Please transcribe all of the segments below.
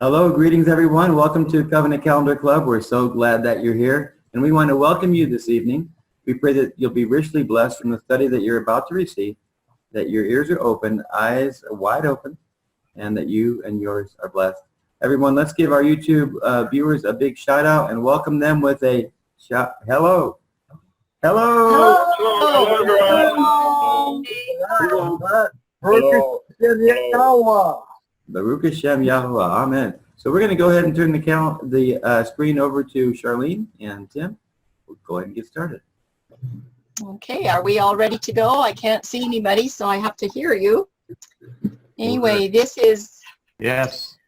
Hello, greetings everyone. Welcome to Covenant Calendar Club. We're so glad that you're here, and we want to welcome you this evening. We pray that you'll be richly blessed from the study that you're about to receive, that your ears are open, eyes are wide open, and that you and yours are blessed. Everyone, let's give our YouTube viewers a big shout out and welcome them with a shout. Hello. Hello. Hello. Hello. Baruch Hashem Yahuwah. Amen. So we're going to go ahead and turn the screen over to Charlene and Tim. We'll go ahead and get started. Okay, are we all ready to go? I can't see anybody, so I have to hear you. Anyway, this is... Yes.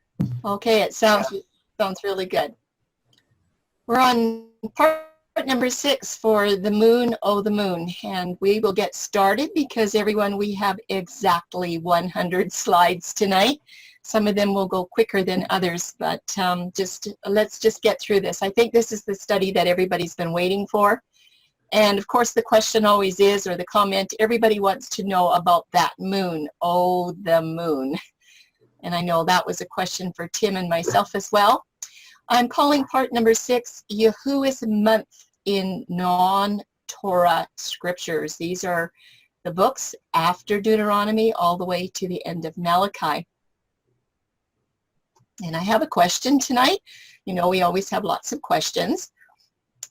Okay, it sounds really good. We're on part number 6 for the moon, oh the moon, and we will get started because everyone, we have exactly 100 slides tonight. Some of them will go quicker than others, but let's just get through this. I think this is the study that everybody's been waiting for. And of course the question always is, or the comment, everybody wants to know about that moon, oh the moon. And I know that was a question for Tim and myself as well. I'm calling part number 6, Yahuwah's month in non-Torah scriptures. These are the books after Deuteronomy all the way to the end of Malachi. And I have a question tonight. You know, we always have lots of questions.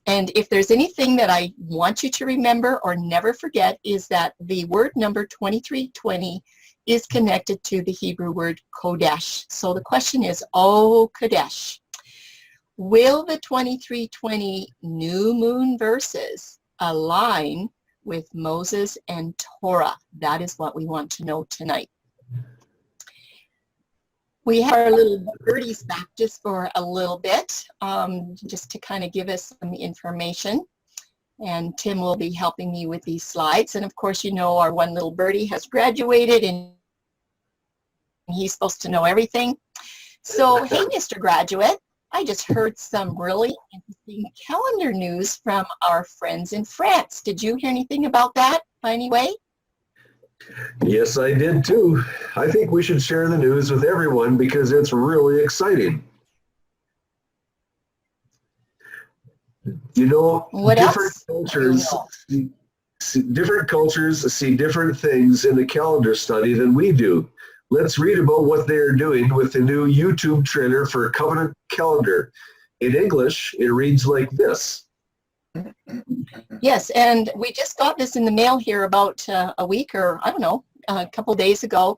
And if there's anything that I want you to remember or never forget is that the word number 2320 is connected to the Hebrew word Qodesh. So the question is, oh Qodesh, will the 2320 new moon verses align with Moses and Torah? That is what we want to know tonight. We have our little birdies back just for a little bit, just to kind of give us some information. And Tim will be helping me with these slides. And of course, you know, our one little birdie has graduated and he's supposed to know everything. So, hey, Mr. Graduate, I just heard some really interesting calendar news from our friends in France. Did you hear anything about that by any way? Yes, I did too. I think we should share the news with everyone because it's really exciting. You know, different cultures see different things in the calendar study than we do. Let's read about what they're doing with the new YouTube trailer for Covenant Calendar. In English, it reads like this. Yes, and we just got this in the mail here about a week or, I don't know, a couple days ago.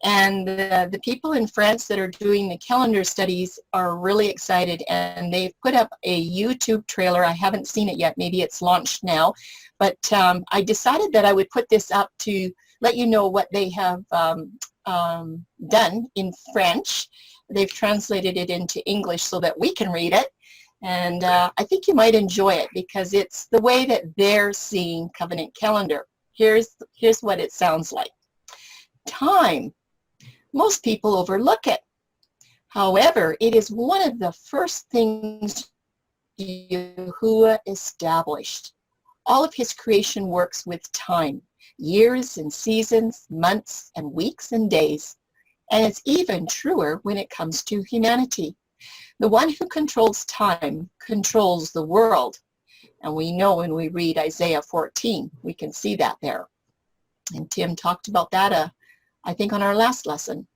And the people in France that are doing the calendar studies are really excited. And they've put up a YouTube trailer. I haven't seen it yet. Maybe it's launched now. But I decided that I would put this up to let you know what they have done in French. They've translated it into English so that we can read it. And I think you might enjoy it because it's the way that they're seeing covenant calendar. Here's what it sounds like. Time. Most people overlook it. However, it is one of the first things Yahuwah established. All of his creation works with time, years and seasons, months and weeks and days. And it's even truer when it comes to humanity. The one who controls time controls the world. And we know when we read Isaiah 14, we can see that there. And Tim talked about that, I think, on our last lesson.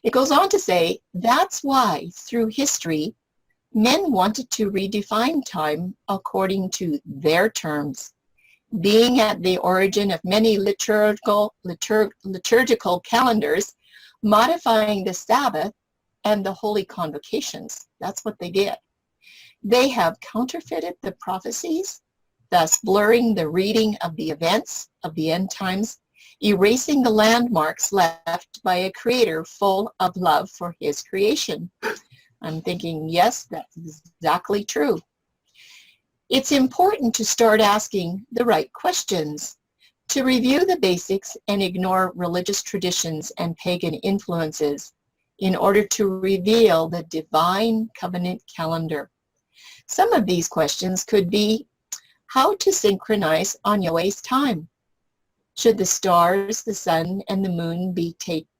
It goes on to say, that's why through history, men wanted to redefine time according to their terms, being at the origin of many liturgical calendars, modifying the Sabbath and the holy convocations. That's what they did. They have counterfeited the prophecies, thus blurring the reading of the events of the end times, erasing the landmarks left by a creator full of love for his creation. I'm thinking, yes, that's exactly true. It's important to start asking the right questions, to review the basics and ignore religious traditions and pagan influences in order to reveal the divine covenant calendar. Some of these questions could be, how to synchronize on Yahweh's time? Should the stars, the sun, and the moon be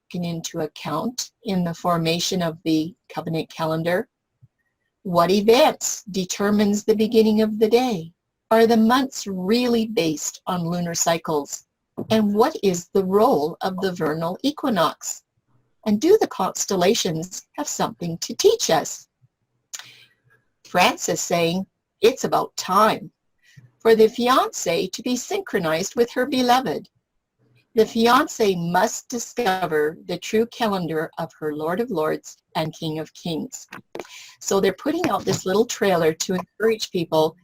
taken into account in the formation of the covenant calendar? What events determines the beginning of the day? Are the months really based on lunar cycles? And what is the role of the vernal equinox? And do the constellations have something to teach us? Francis saying it's about time for the fiancée to be synchronized with her beloved. The fiancée must discover the true calendar of her Lord of Lords and King of Kings. So they're putting out this little trailer to encourage people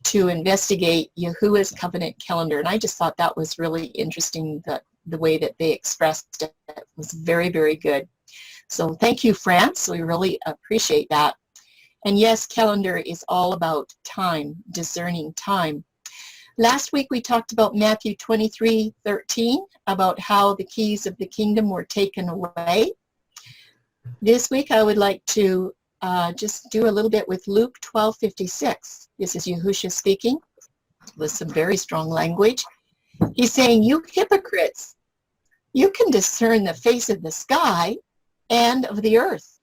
to investigate Yahuwah's covenant calendar. And I just thought that was really interesting, the way that they expressed it. It was very, very good. So thank you, France. We really appreciate that. And yes, calendar is all about time, discerning time. Last week we talked about Matthew 23:13, about how the keys of the kingdom were taken away. This week I would like to just do a little bit with Luke 12:56. This is Yahusha speaking with some very strong language. He's saying, you hypocrites, you can discern the face of the sky and of the earth.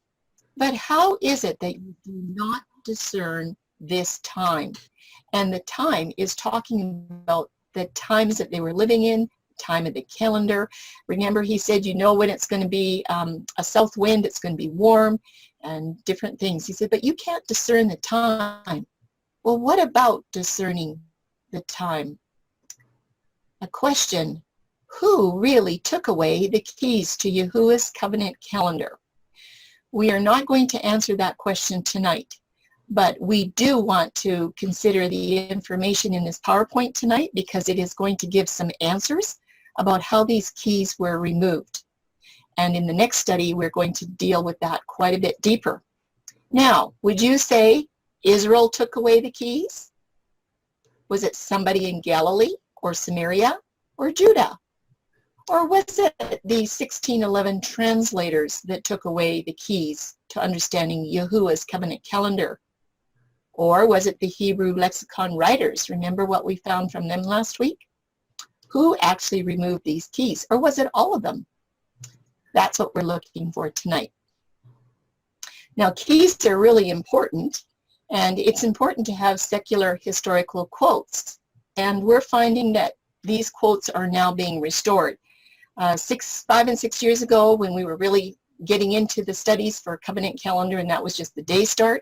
But how is it that you do not discern this time? And the time is talking about the times that they were living in, time of the calendar. Remember, he said, you know when it's going to be a south wind, it's going to be warm, and different things. He said, but you can't discern the time. Well, what about discerning the time? A question, who really took away the keys to Yahuwah's covenant calendar? We are not going to answer that question tonight, but we do want to consider the information in this PowerPoint tonight because it is going to give some answers about how these keys were removed. And in the next study, we're going to deal with that quite a bit deeper. Now, would you say Israel took away the keys? Was it somebody in Galilee or Samaria or Judah? Or was it the 1611 translators that took away the keys to understanding Yahuwah's covenant calendar? Or was it the Hebrew Lexicon writers? Remember what we found from them last week? Who actually removed these keys? Or was it all of them? That's what we're looking for tonight. Now, keys are really important, and it's important to have secular historical quotes. And we're finding that these quotes are now being restored. 5 and 6 years ago, when we were really getting into the studies for covenant calendar, and that was just the day start,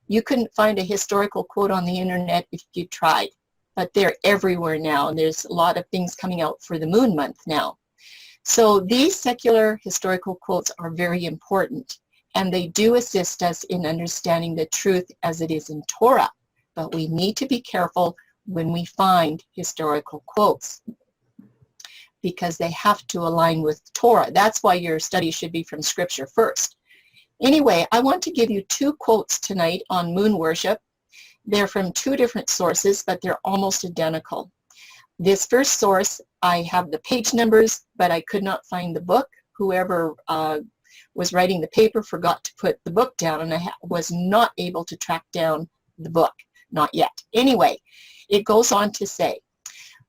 you couldn't find a historical quote on the internet if you tried. But they're everywhere now, and there's a lot of things coming out for the moon month now. So these secular historical quotes are very important, and they do assist us in understanding the truth as it is in Torah. But we need to be careful when we find historical quotes, because they have to align with Torah. That's why your study should be from Scripture first. Anyway, I want to give you 2 quotes tonight on moon worship. They're from 2 different sources, but they're almost identical. This first source, I have the page numbers, but I could not find the book. Whoever was writing the paper forgot to put the book down, and I was not able to track down the book, not yet. Anyway, it goes on to say,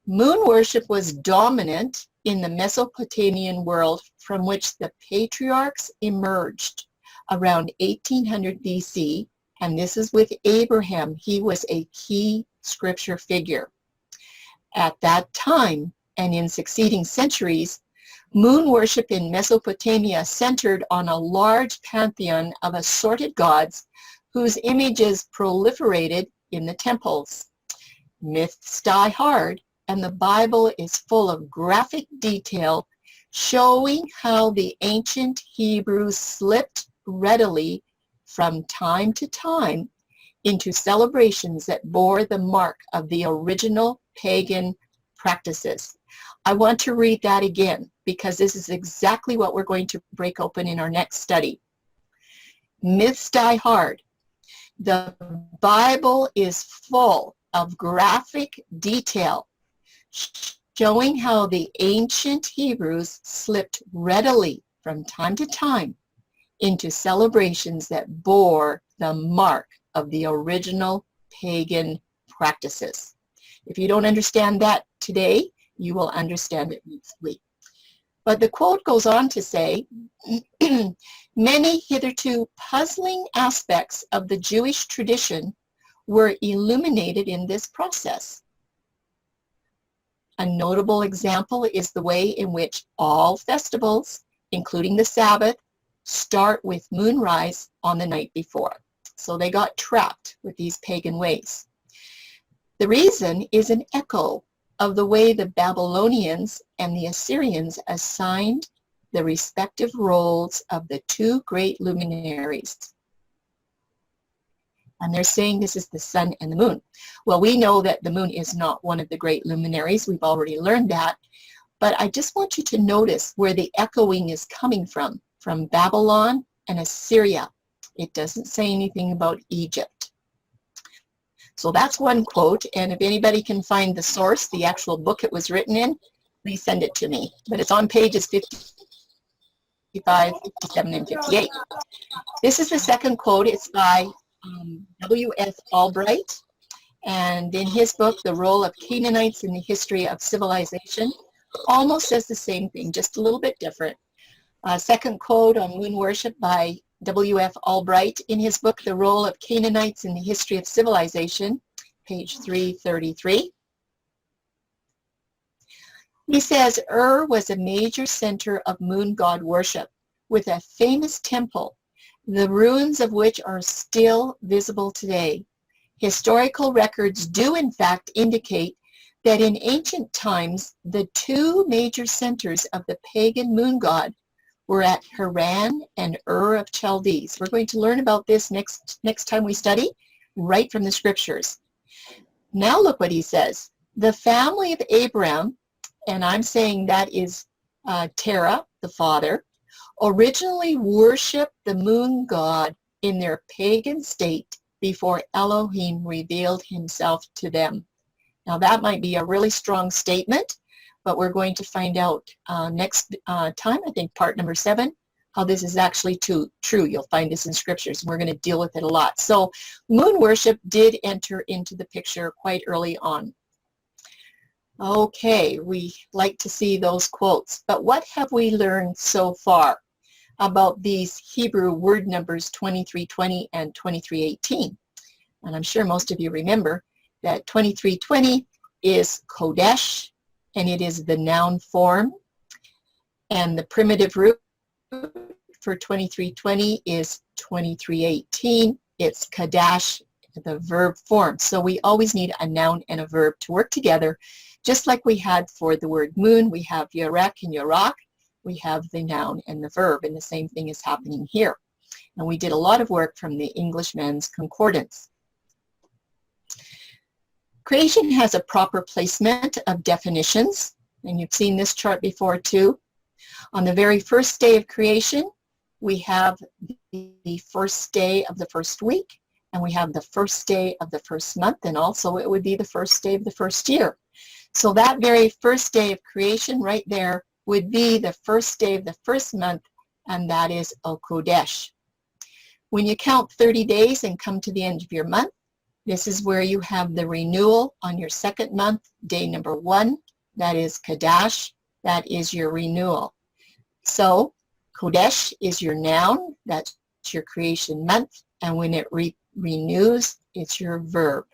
moon worship was dominant in the Mesopotamian world from which the patriarchs emerged around 1800 BC, and this is with Abraham. He was a key scripture figure. At that time, and in succeeding centuries, moon worship in Mesopotamia centered on a large pantheon of assorted gods whose images proliferated in the temples. Myths die hard, and the Bible is full of graphic detail showing how the ancient Hebrews slipped readily from time to time into celebrations that bore the mark of the original pagan practices. I want to read that again because this is exactly what we're going to break open in our next study. Myths die hard. The Bible is full of graphic detail showing how the ancient Hebrews slipped readily from time to time into celebrations that bore the mark of the original pagan practices. If you don't understand that today, you will understand it next week. But the quote goes on to say, many hitherto puzzling aspects of the Jewish tradition were illuminated in this process. A notable example is the way in which all festivals, including the Sabbath, start with moonrise on the night before. So they got trapped with these pagan ways. The reason is an echo of the way the Babylonians and the Assyrians assigned the respective roles of the two great luminaries. And they're saying this is the sun and the moon. Well, we know that the moon is not one of the great luminaries. We've already learned that. But I just want you to notice where the echoing is coming from Babylon and Assyria. It doesn't say anything about Egypt. So that's one quote, and if anybody can find the source, the actual book it was written in, please send it to me. But it's on pages 55, 57, and 58. This is the second quote. It's by W.F. Albright, and in his book, The Role of Canaanites in the History of Civilization, almost says the same thing, just a little bit different. Second quote on moon worship by W.F. Albright in his book, The Role of Canaanites in the History of Civilization, page 333. He says, Ur was a major center of moon god worship with a famous temple, the ruins of which are still visible today. Historical records do in fact indicate that in ancient times, the two major centers of the pagan moon god were at Haran and Ur of Chaldees. We're going to learn about this next time we study, right from the scriptures. Now look what he says. The family of Abraham, and I'm saying that is Terah, the father, originally worshipped the moon god in their pagan state before Elohim revealed himself to them. Now that might be a really strong statement, but we're going to find out next time, I think part number 7, how this is actually true. You'll find this in scriptures, and we're going to deal with it a lot. So moon worship did enter into the picture quite early on. Okay, we like to see those quotes, but what have we learned so far about these Hebrew word numbers 2320 and 2318? And I'm sure most of you remember that 2320 is Qodesh, and it is the noun form. And the primitive root for 2320 is 2318. It's Kadash, the verb form. So we always need a noun and a verb to work together. Just like we had for the word moon, we have Yarek and Yarak. We have the noun and the verb, and the same thing is happening here. And we did a lot of work from the Englishman's Concordance. Creation has a proper placement of definitions, and you've seen this chart before too. On the very first day of creation, we have the first day of the first week, and we have the first day of the first month, and also it would be the first day of the first year. So that very first day of creation right there would be the first day of the first month, and that is Qodesh. When you count 30 days and come to the end of your month, this is where you have the renewal on your second month, day number 1. That is Kadash. That is your renewal. So Qodesh is your noun. That's your creation month. And when it renews, it's your verb.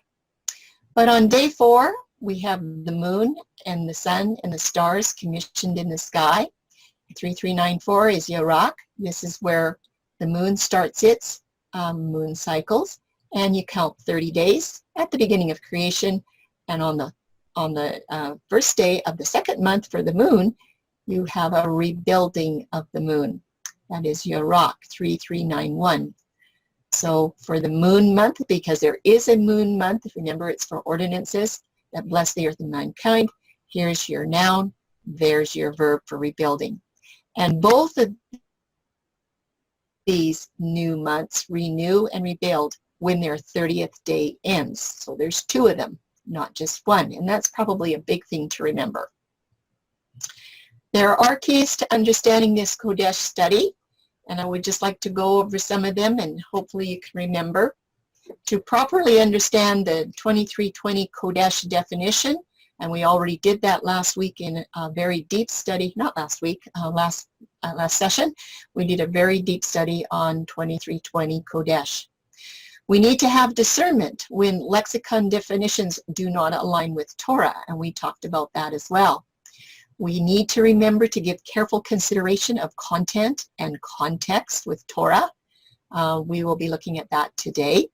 But on day 4, we have the moon and the sun and the stars commissioned in the sky. 3394 is Yarak. This is where the moon starts its moon cycles. And you count 30 days at the beginning of creation, and on the first day of the second month for the moon, you have a rebuilding of the moon. That is Yarak 3391. So for the moon month, because there is a moon month, remember it's for ordinances that bless the earth and mankind, here's your noun, there's your verb for rebuilding. And both of these new months renew and rebuild when their 30th day ends. So there's 2 of them, not just 1. And that's probably a big thing to remember. There are keys to understanding this Qodesh study, and I would just like to go over some of them, and hopefully you can remember. To properly understand the 2320 Qodesh definition, And we already did that last week in a very deep study, not last week, last session. We did a very deep study on 2320 Qodesh. We need to have discernment when lexicon definitions do not align with Torah, and we talked about that as well. We need to remember to give careful consideration of content and context with Torah. We will be looking at that today.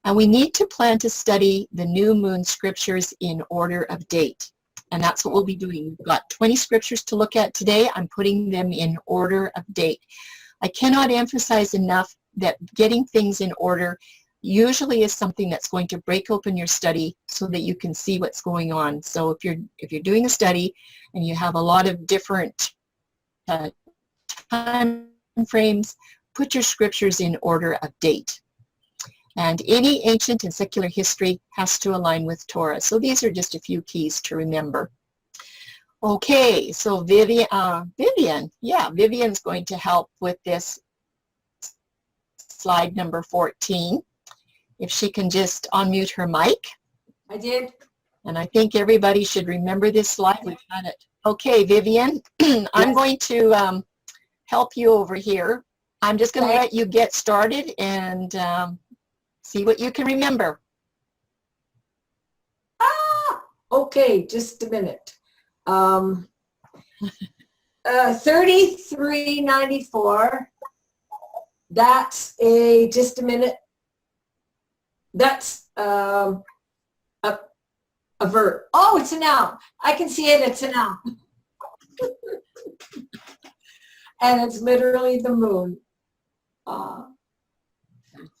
And we need to plan to study the new moon scriptures in order of date. And that's what we'll be doing. We've got 20 scriptures to look at today. I'm putting them in order of date. I cannot emphasize enough that getting things in order usually is something that's going to break open your study so that you can see what's going on. So if you're doing a study and you have a lot of different time frames, put your scriptures in order of date. And any ancient and secular history has to align with Torah. So these are just a few keys to remember. Okay, so Vivian's going to help with this slide number 14. If she can just unmute her mic. I did. And I think everybody should remember this slide. We've had it. Okay, Vivian, I'm going to help you over here. I'm just going to let you get started and see what you can remember. Okay, just a minute. 3394. That's just a minute. That's a verb. Oh, it's a noun. I can see it. It's a noun. And it's literally the moon.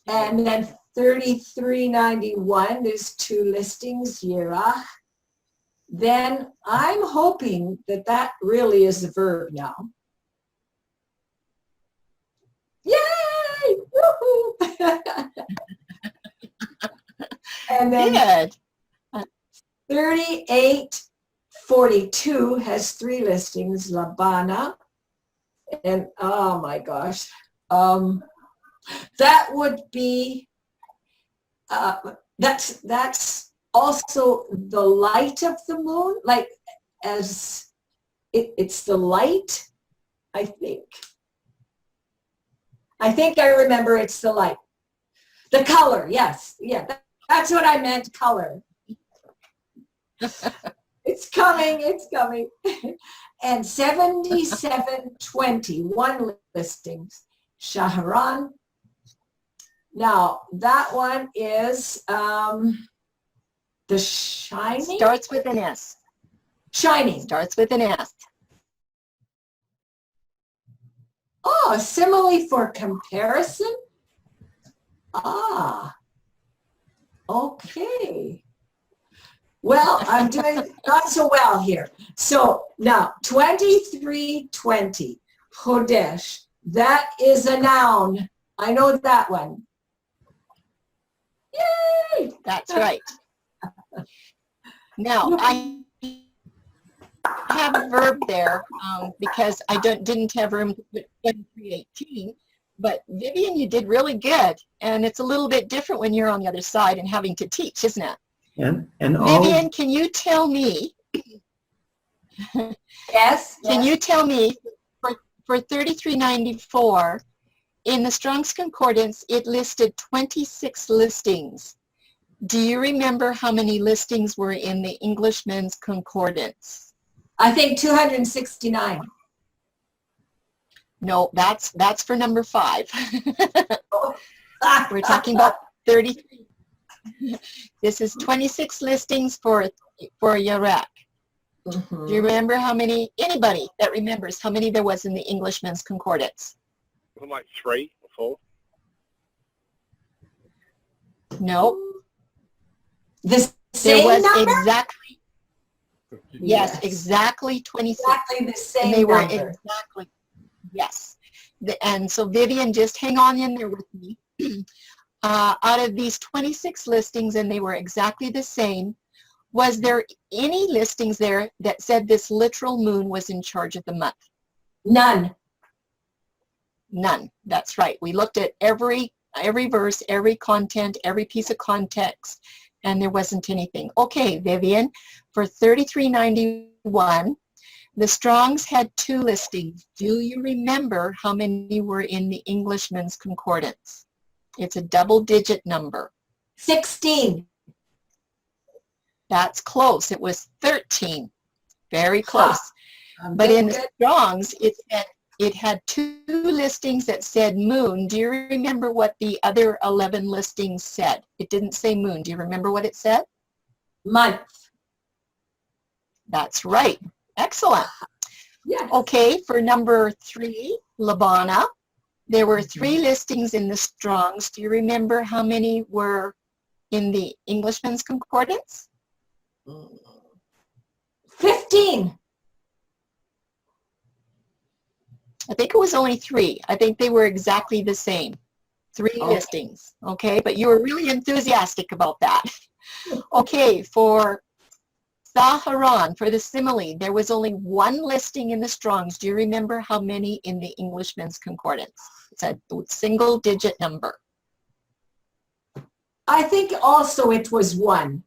And then 3391, there's two listings, Yerah. Then I'm hoping that that really is a verb now. Yay! Woohoo! And then Good. 3842 has three listings, Labana. And oh my gosh. That would be, that's also the light of the moon, like as it's the light, I think. I remember it's the light. The color, yes. Yeah, that's what I meant, color. It's coming, it's coming. And 7720, one listings, Shaharan. Now, that one is the shining. Starts with an S. Shining. Starts with an S. Oh, simile for comparison? Ah, okay. Well, I'm doing not so well here. So now, 2320, Qodesh, that is a noun. I know that one. Yay! That's right. Now, I have a verb there because I didn't have room to put 2318. But Vivian, you did really good. And it's a little bit different when you're on the other side and having to teach, isn't it? And all, Vivian, can you tell me? Yes. Can you tell me for 3394, in the Strong's Concordance, it listed 26 listings. Do you remember how many listings were in the Englishman's Concordance? I think 269. No, that's for number 5. We're talking about 33. This is 26 listings for Iraq. Mm-hmm. Do you remember how many, anybody that remembers how many there was in the Englishman's Concordance? Like 3 or 4. No. The There same was number? exactly, yes, exactly 26. Exactly the same And they were number. exactly, yes. And so Vivian, just hang on in there with me. Out of these 26 listings, and they were exactly the same, was there any listings there that said this literal moon was in charge of the month? None. None. That's right. We looked at every verse, every content, every piece of context, and there wasn't anything. Okay, Vivian, for 3391, the Strongs had 2 listings. Do you remember how many were in the Englishman's Concordance? It's a double-digit number. 16. That's close. It was 13. Very close. But in the Strongs, it had 2 listings that said moon. Do you remember what the other 11 listings said? It didn't say moon. Do you remember what it said? Month. That's right. Excellent. Yeah. Okay, for number 3, Labana, there were 3 listings in the Strongs. Do you remember how many were in the Englishman's Concordance? 15. I think it was only 3. I think they were exactly the same. 3 listings, okay? But you were really enthusiastic about that. Okay, for Saharan, for the simile, there was only 1 listing in the Strongs. Do you remember how many in the Englishman's Concordance? It's a single-digit number. I think also it was 1.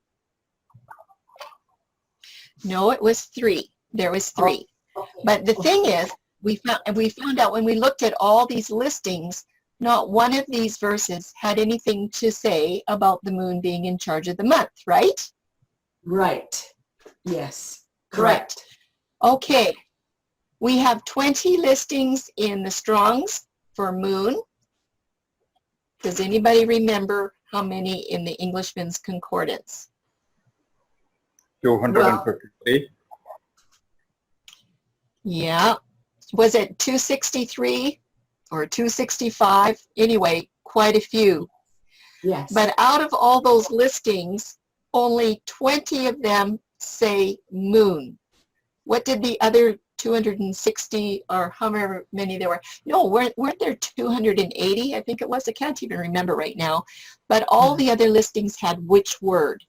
No, it was 3. There was 3. Okay. But the thing is, we found out when we looked at all these listings, not one of these verses had anything to say about the moon being in charge of the month, right? Right. Yes. Correct. Okay. We have 20 listings in the Strongs for moon. Does anybody remember how many in the Englishman's Concordance? 253. Yeah. Was it 263 or 265? Anyway, quite a few. Yes. But out of all those listings, only 20 of them say moon. What did the other 260 or however many there were? No, weren't there 280? I think it was. I can't even remember right now. But all the other listings had which word?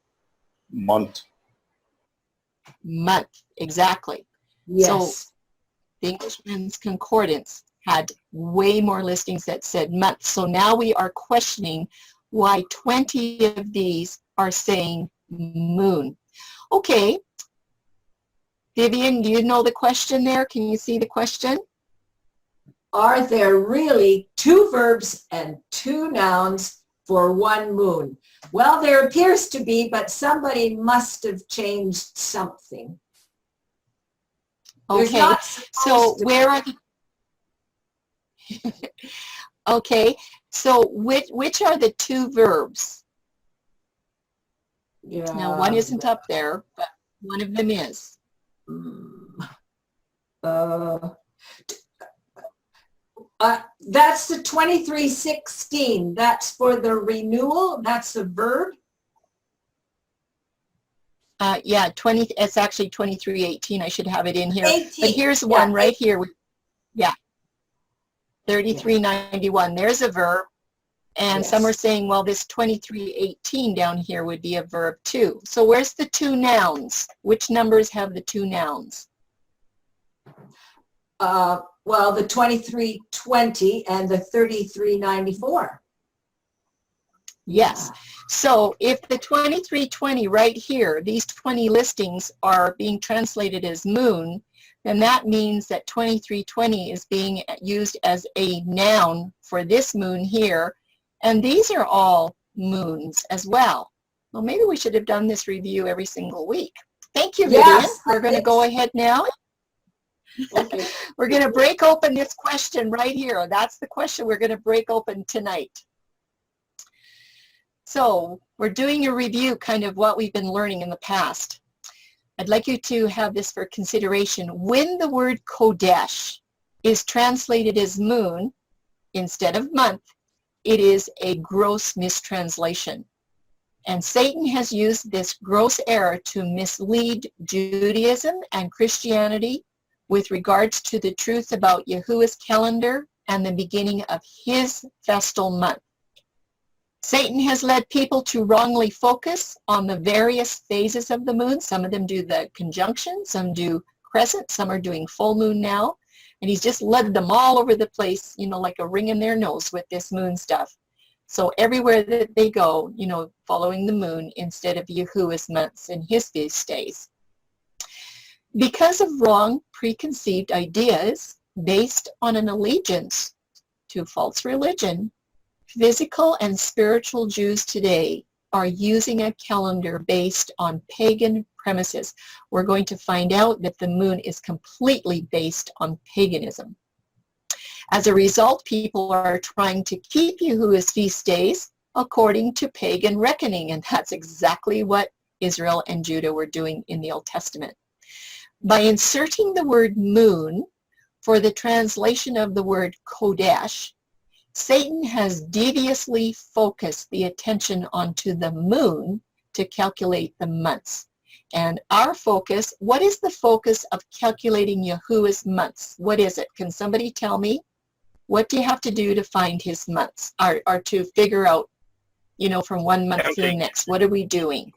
Month. Month, exactly. Yes. So the Englishman's Concordance had way more listings that said month. So now we are questioning why 20 of these are saying moon. Okay. Vivian, do you know the question there? Can you see the question? Are there really 2 verbs and 2 nouns for 1 moon? Well, there appears to be, but somebody must have changed something. There's Okay, not so supposed to where are the... Okay, so which are the 2 verbs? be. Yeah. Now, one isn't up there, but one of them is. That's the 2316. That's for the renewal. That's the verb. Yeah, it's actually 2318. I should have it in here. 18. But here's one right here. Yeah, 3391. There's a verb. And some are saying, well, this 2318 down here would be a verb too. So where's the 2 nouns? Which numbers have the 2 nouns? Well, the 2320 and the 3394. Yes. So if the 2320 right here, these 20 listings are being translated as moon, then that means that 2320 is being used as a noun for this moon here. And these are all moons as well. Well, maybe we should have done this review every single week. Thank you, Vivian. Yes, We're going to go ahead now. Okay. We're going to break open this question right here. That's the question we're going to break open tonight. So we're doing a review kind of what we've been learning in the past. I'd like you to have this for consideration. When the word Qodesh is translated as moon instead of month, it is a gross mistranslation. And Satan has used this gross error to mislead Judaism and Christianity with regards to the truth about Yahuwah's calendar and the beginning of his festal month. Satan has led people to wrongly focus on the various phases of the moon. Some of them do the conjunction, some do crescent, some are doing full moon now. And he's just led them all over the place, you know, like a ring in their nose with this moon stuff. So everywhere that they go, you know, following the moon instead of Yahuwah's months and his feast days. Because of wrong preconceived ideas based on an allegiance to false religion, physical and spiritual Jews today are using a calendar based on pagan premises. We're going to find out that the moon is completely based on paganism. As a result, people are trying to keep Yahuwah's feast days according to pagan reckoning, and that's exactly what Israel and Judah were doing in the Old Testament. By inserting the word moon for the translation of the word Qodesh, Satan has deviously focused the attention onto the moon to calculate the months. And our focus, what is the focus of calculating Yahuwah's months? What is it? Can somebody tell me? What do you have to do to find his months, or to figure out, you know, from one month to the next? What are we doing?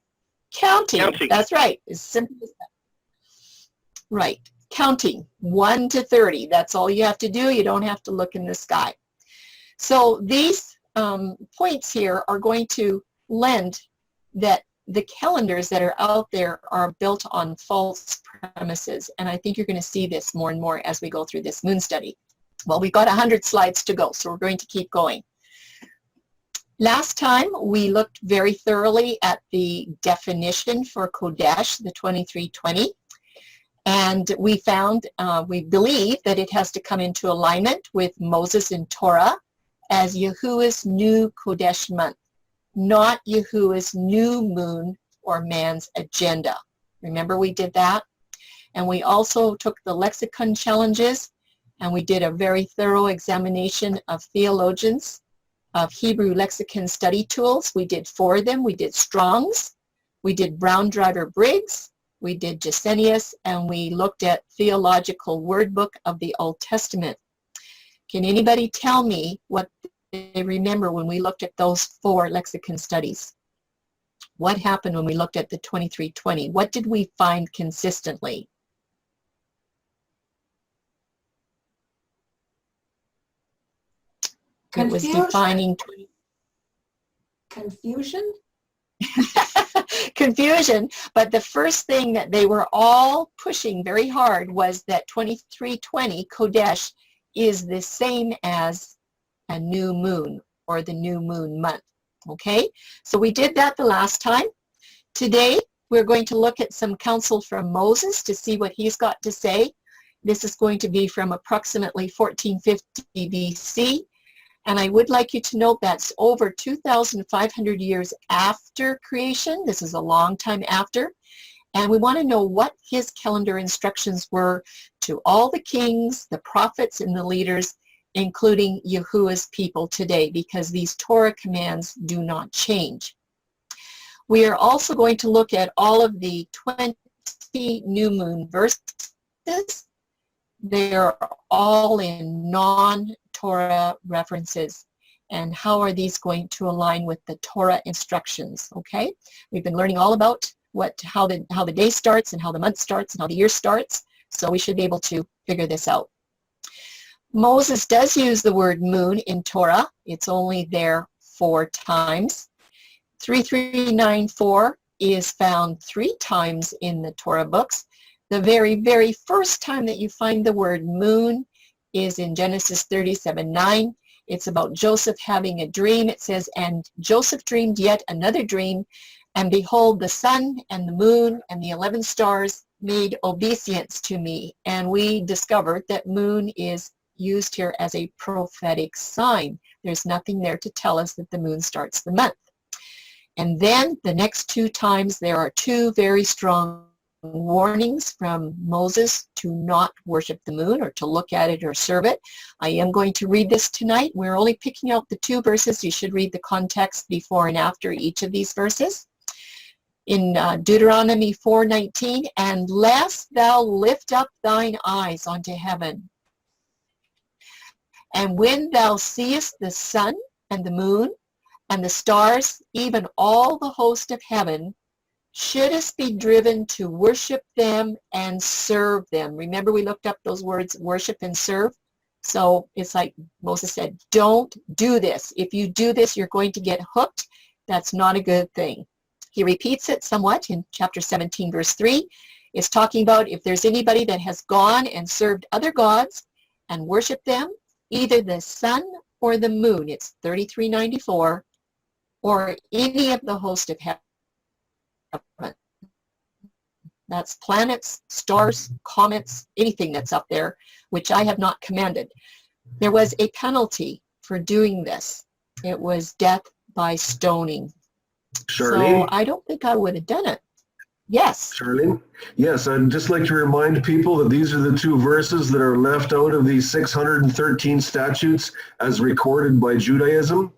Counting. That's right. As simple as that. Right. Counting 1 to 30. That's all you have to do. You don't have to look in the sky. So these points here are going to lend that the calendars that are out there are built on false premises. And I think you're going to see this more and more as we go through this moon study. Well, we've got 100 slides to go, so we're going to keep going. Last time, we looked very thoroughly at the definition for Qodesh, the 2320. And we found, we believe that it has to come into alignment with Moses and Torah as Yahuwah's new Qodesh month, not Yahuwah's new moon or man's agenda. Remember we did that? And we also took the Lexicon challenges, and we did a very thorough examination of theologians of Hebrew lexicon study tools. We did 4 of them. We did Strong's, we did Brown Driver Briggs, we did Gesenius, and we looked at Theological Word Book of the Old Testament. Can anybody tell me what they remember when we looked at those 4 lexicon studies? What happened when we looked at the 2320? What did we find consistently? Confusion. It was defining Confusion? confusion, but the first thing that they were all pushing very hard was that 2320 Qodesh is the same as a new moon or the new moon month. Okay, so we did that the last time. Today we're going to look at some counsel from Moses to see what he's got to say. This is going to be from approximately 1450 BC. And I would like you to note that's over 2,500 years after creation. This is a long time after. And we want to know what his calendar instructions were to all the kings, the prophets, and the leaders, including Yahuwah's people today, because these Torah commands do not change. We are also going to look at all of the 20 new moon verses. They are all in non-Torah references. And how are these going to align with the Torah instructions? Okay, we've been learning all about how the day starts and how the month starts and how the year starts. So we should be able to figure this out. Moses does use the word moon in Torah. It's only there 4 times. 3394 is found 3 times in the Torah books. The very, very first time that you find the word moon is in Genesis 37:9. It's about Joseph having a dream. It says, and Joseph dreamed yet another dream, and behold, the sun and the moon and the 11 stars made obeisance to me. And we discovered that moon is used here as a prophetic sign. There's nothing there to tell us that the moon starts the month. And then the next 2 times there are 2 very strong warnings from Moses to not worship the moon or to look at it or serve it. I am going to read this tonight. We're only picking out the 2 verses. You should read the context before and after each of these verses. In Deuteronomy 4:19, and lest thou lift up thine eyes unto heaven, and when thou seest the sun and the moon and the stars, even all the host of heaven, shouldest be driven to worship them and serve them. Remember we looked up those words, worship and serve? So it's like Moses said, don't do this. If you do this, you're going to get hooked. That's not a good thing. He repeats it somewhat in chapter 17, verse 3. It's talking about if there's anybody that has gone and served other gods and worshiped them, either the sun or the moon, it's 3394, or any of the host of heaven. That's planets, stars, comets, anything that's up there, which I have not commanded. There was a penalty for doing this. It was death by stoning. Charlene? So I don't think I would have done it. Yes. Charlene? Yes, I'd just like to remind people that these are the two verses that are left out of these 613 statutes as recorded by Judaism.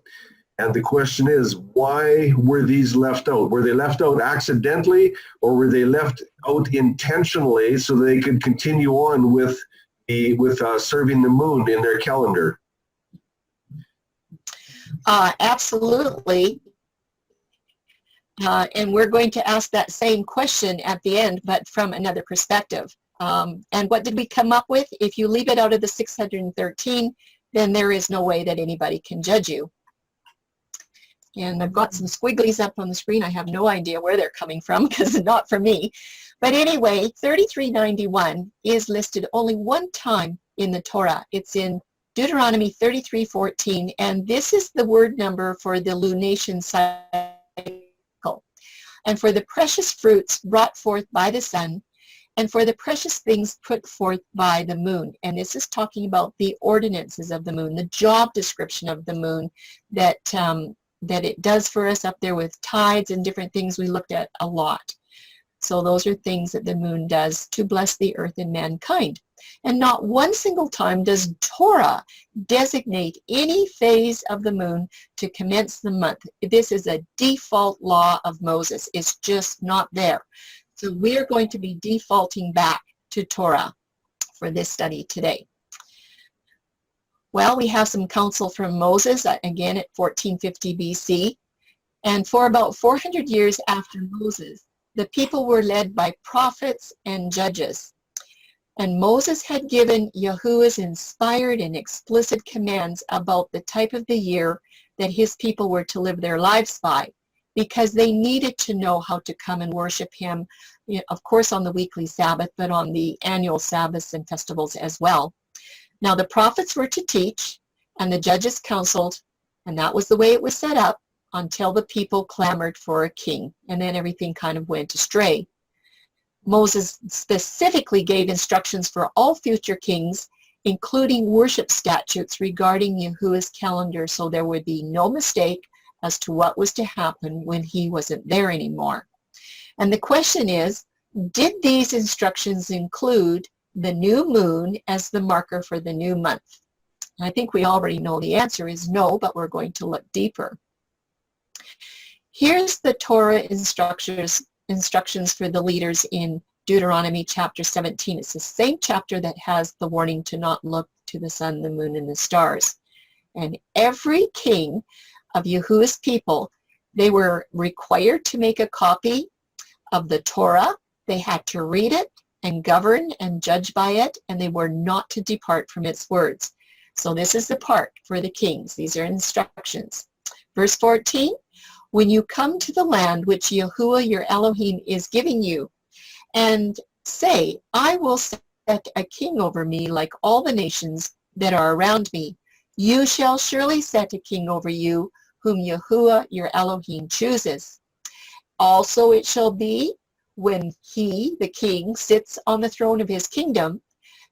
And the question is, why were these left out? Were they left out accidentally, or were they left out intentionally so they could continue on with serving the moon in their calendar? Absolutely. And we're going to ask that same question at the end, but from another perspective. And what did we come up with? If you leave it out of the 613, then there is no way that anybody can judge you. And I've got some squigglies up on the screen. I have no idea where they're coming from because it's not for me. But anyway, 3391 is listed only one time in the Torah. It's in Deuteronomy 33:14, and this is the word number for the lunation cycle. And for the precious fruits brought forth by the sun, and for the precious things put forth by the moon. And this is talking about the ordinances of the moon, the job description of the moon that it does for us up there with tides and different things we looked at a lot. So those are things that the moon does to bless the earth and mankind. And not one single time does Torah designate any phase of the moon to commence the month. This is a default law of Moses. It's just not there. So we're going to be defaulting back to Torah for this study today. Well, we have some counsel from Moses, again at 1450 BC. And for about 400 years after Moses, the people were led by prophets and judges. And Moses had given Yahuwah's inspired and explicit commands about the type of the year that his people were to live their lives by, because they needed to know how to come and worship him, of course on the weekly Sabbath, but on the annual Sabbaths and festivals as well. Now the prophets were to teach, and the judges counseled, and that was the way it was set up until the people clamored for a king, and then everything kind of went astray. Moses specifically gave instructions for all future kings, including worship statutes regarding Yahuwah's calendar, so there would be no mistake as to what was to happen when he wasn't there anymore. And the question is, did these instructions include the new moon as the marker for the new month? I think we already know the answer is no, but we're going to look deeper. Here's the Torah instructions for the leaders in Deuteronomy chapter 17. It's the same chapter that has the warning to not look to the sun, the moon, and the stars. And every king of Yahuwah's people, they were required to make a copy of the Torah. They had to read it and govern and judge by it, and they were not to depart from its words. So this is the part for the kings. These are instructions. Verse 14, when you come to the land which Yahuwah your Elohim is giving you, and say, I will set a king over me like all the nations that are around me, you shall surely set a king over you, whom Yahuwah your Elohim chooses. Also it shall be, when he, the king, sits on the throne of his kingdom,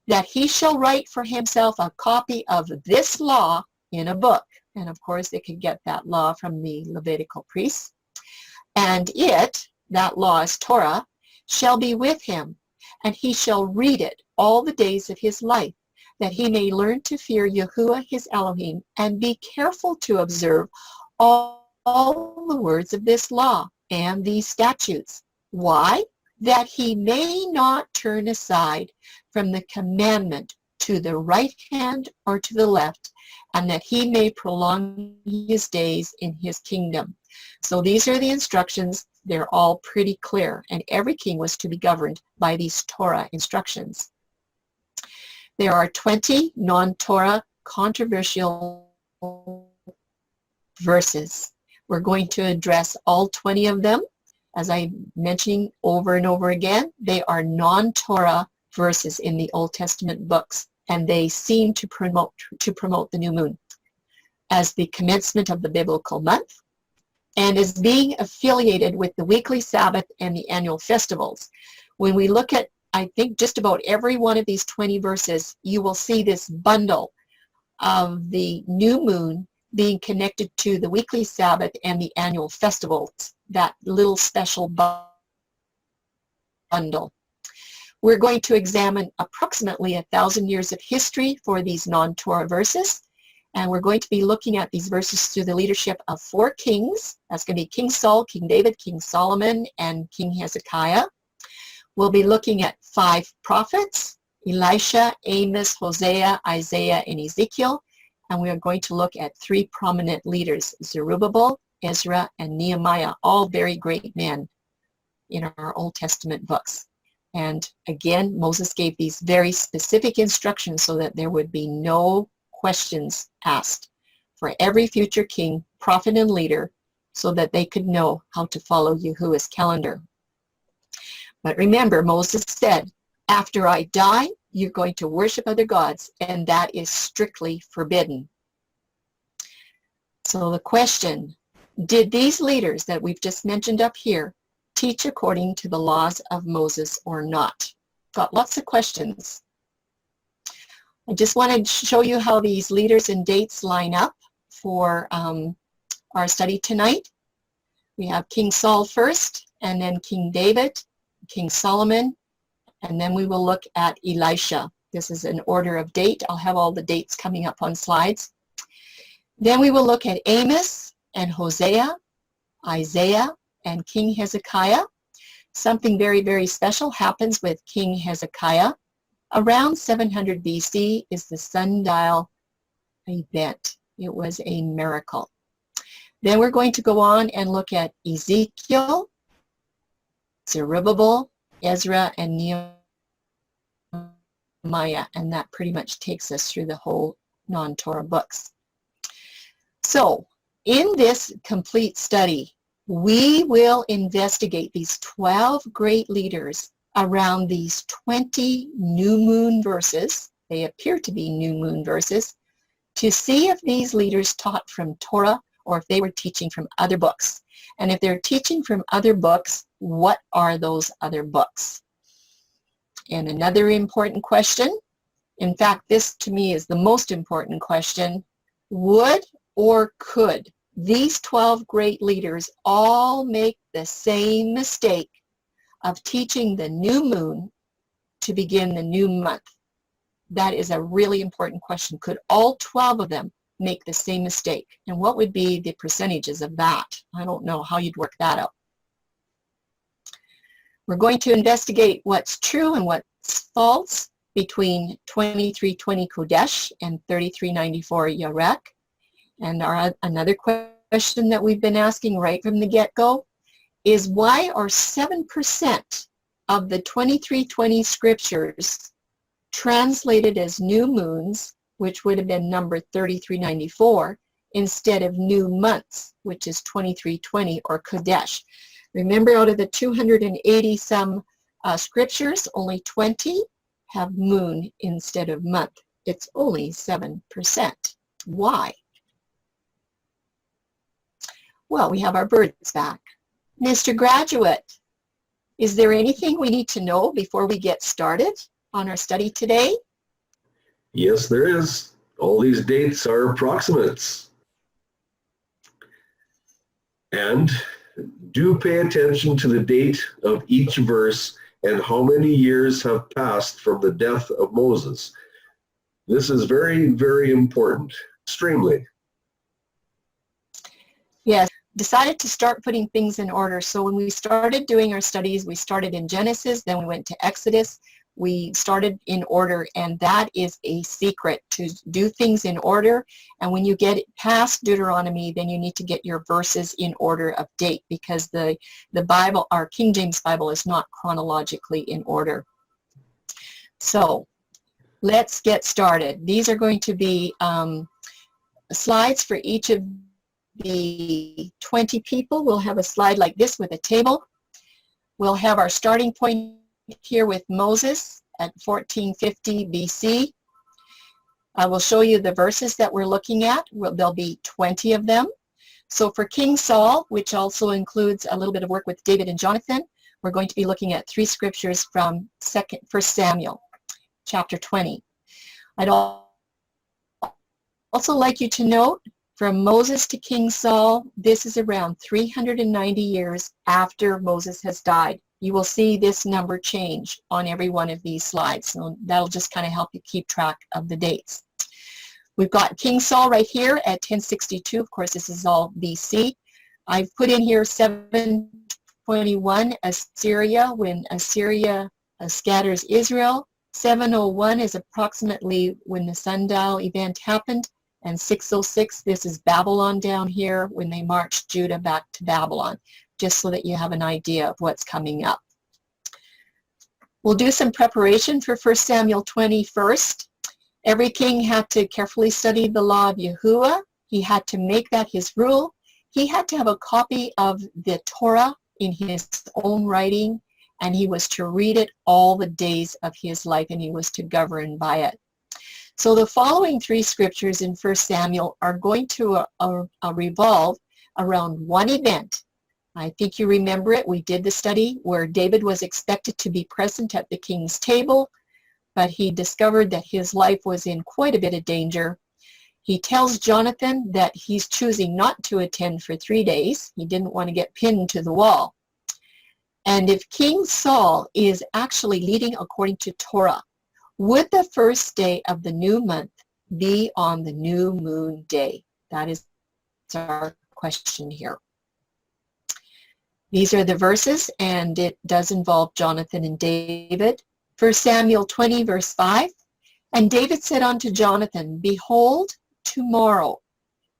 that he shall write for himself a copy of this law in a book. And of course, they could get that law from the Levitical priests. And it, that law is Torah, shall be with him, and he shall read it all the days of his life, that he may learn to fear Yahuwah his Elohim, and be careful to observe all the words of this law and these statutes. Why? That he may not turn aside from the commandment to the right hand or to the left, and that he may prolong his days in his kingdom. So these are the instructions. They're all pretty clear, and every king was to be governed by these Torah instructions. There are 20 non-Torah controversial verses. We're going to address all 20 of them. As I'm mentioning over and over again, they are non-Torah verses in the Old Testament books, and they seem to promote the new moon as the commencement of the biblical month and as being affiliated with the weekly Sabbath and the annual festivals. When we look at, I think, just about every one of these 20 verses, you will see this bundle of the new moon being connected to the weekly Sabbath and the annual festivals, that little special bundle. We're going to examine approximately 1,000 years of history for these non-Torah verses, and we're going to be looking at these verses through the leadership of 4 kings. That's going to be King Saul, King David, King Solomon, and King Hezekiah. We'll be looking at 5 prophets, Elisha, Amos, Hosea, Isaiah, and Ezekiel. And we are going to look at 3 prominent leaders, Zerubbabel, Ezra, and Nehemiah, all very great men in our Old Testament books. And again, Moses gave these very specific instructions so that there would be no questions asked for every future king, prophet, and leader, so that they could know how to follow Yahuwah's calendar. But remember, Moses said, after I die, you're going to worship other gods, and that is strictly forbidden. So the question, did these leaders that we've just mentioned up here teach according to the laws of Moses or not? Got lots of questions. I just wanted to show you how these leaders and dates line up for our study tonight. We have King Saul first, and then King David, King Solomon, and then we will look at Elisha. This is an order of date. I'll have all the dates coming up on slides. Then we will look at Amos and Hosea, Isaiah, and King Hezekiah. Something very, very special happens with King Hezekiah. Around 700 BC is the sundial event. It was a miracle. Then we're going to go on and look at Ezekiel, Zerubbabel, Ezra, and Nehemiah, and that pretty much takes us through the whole non-Torah books. So, in this complete study, we will investigate these 12 great leaders around these 20 new moon verses. They appear to be new moon verses, to see if these leaders taught from Torah or if they were teaching from other books. And if they're teaching from other books, what are those other books? And another important question, in fact, this to me is the most important question, would or could these 12 great leaders all make the same mistake of teaching the new moon to begin the new month? That is a really important question. Could all 12 of them make the same mistake? And what would be the percentages of that? I don't know how you'd work that out. We're going to investigate what's true and what's false between 2320 Qodesh and 3394 Yarek. And another question that we've been asking right from the get-go is, why are 7% of the 2320 scriptures translated as new moons, which would have been number 3394, instead of new months, which is 2320 or Qodesh? Remember, out of the 280 some scriptures, only 20 have moon instead of month. It's only 7%. Why? Well, we have our birds back. Mr. Graduate, is there anything we need to know before we get started on our study today? Yes, there is. All these dates are approximates. And do pay attention to the date of each verse and how many years have passed from the death of Moses. This is very, very important. Extremely. Yes, decided to start putting things in order. So when we started doing our studies, we started in Genesis, then we went to Exodus. We started in order, and that is a secret, to do things in order. And when you get past Deuteronomy, then you need to get your verses in order of date, because the Bible, our King James Bible, is not chronologically in order. So let's get started. These are going to be slides for each of the 20 people. We'll have a slide like this with a table. We'll have our starting point here with Moses at 1450 BC. I will show you the verses that we're looking at. There'll be 20 of them. So for King Saul, which also includes a little bit of work with David and Jonathan, we're going to be looking at 3 scriptures from 1 Samuel, chapter 20. I'd also like you to note, from Moses to King Saul, this is around 390 years after Moses has died. You will see this number change on every one of these slides. So that'll just kind of help you keep track of the dates. We've got King Saul right here at 1062. Of course, this is all BC. I've put in here 721 Assyria, when Assyria scatters Israel. 701 is approximately when the sundial event happened. And 606, this is Babylon down here, when they marched Judah back to Babylon, just so that you have an idea of what's coming up. We'll do some preparation for 1 Samuel 20 first. Every king had to carefully study the law of Yahuwah. He had to make that his rule. He had to have a copy of the Torah in his own writing, and he was to read it all the days of his life, and he was to govern by it. So the following 3 scriptures in 1 Samuel are going to revolve around one event. I think you remember it. We did the study where David was expected to be present at the king's table, but he discovered that his life was in quite a bit of danger. He tells Jonathan that he's choosing not to attend for 3 days. He didn't want to get pinned to the wall. And if King Saul is actually leading according to Torah, would the first day of the new month be on the new moon day? That is our question here. These are the verses, and it does involve Jonathan and David. 1 Samuel 20, verse 5. And David said unto Jonathan, Behold, tomorrow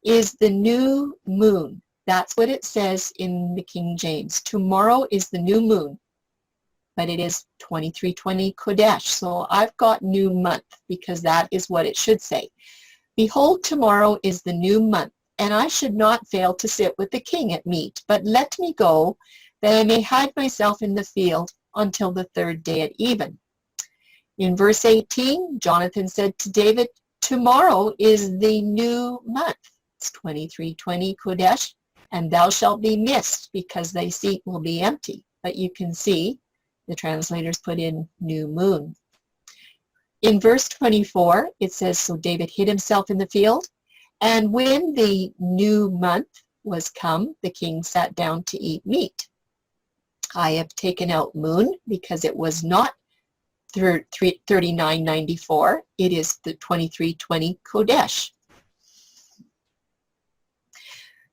is the new moon. That's what it says in the King James. Tomorrow is the new moon, but it is 2320 Qodesh. So I've got new month because that is what it should say. Behold, tomorrow is the new month, and I should not fail to sit with the king at meat, but let me go, that I may hide myself in the field until the 3rd day at even. In verse 18, Jonathan said to David, Tomorrow is the new month. It's 2320 Qodesh, and thou shalt be missed, because thy seat will be empty. But you can see the translators put in new moon. In verse 24, it says, So David hid himself in the field, and when the new month was come, the king sat down to eat meat. I have taken out moon because it was not 3994. It is the 2320 Qodesh.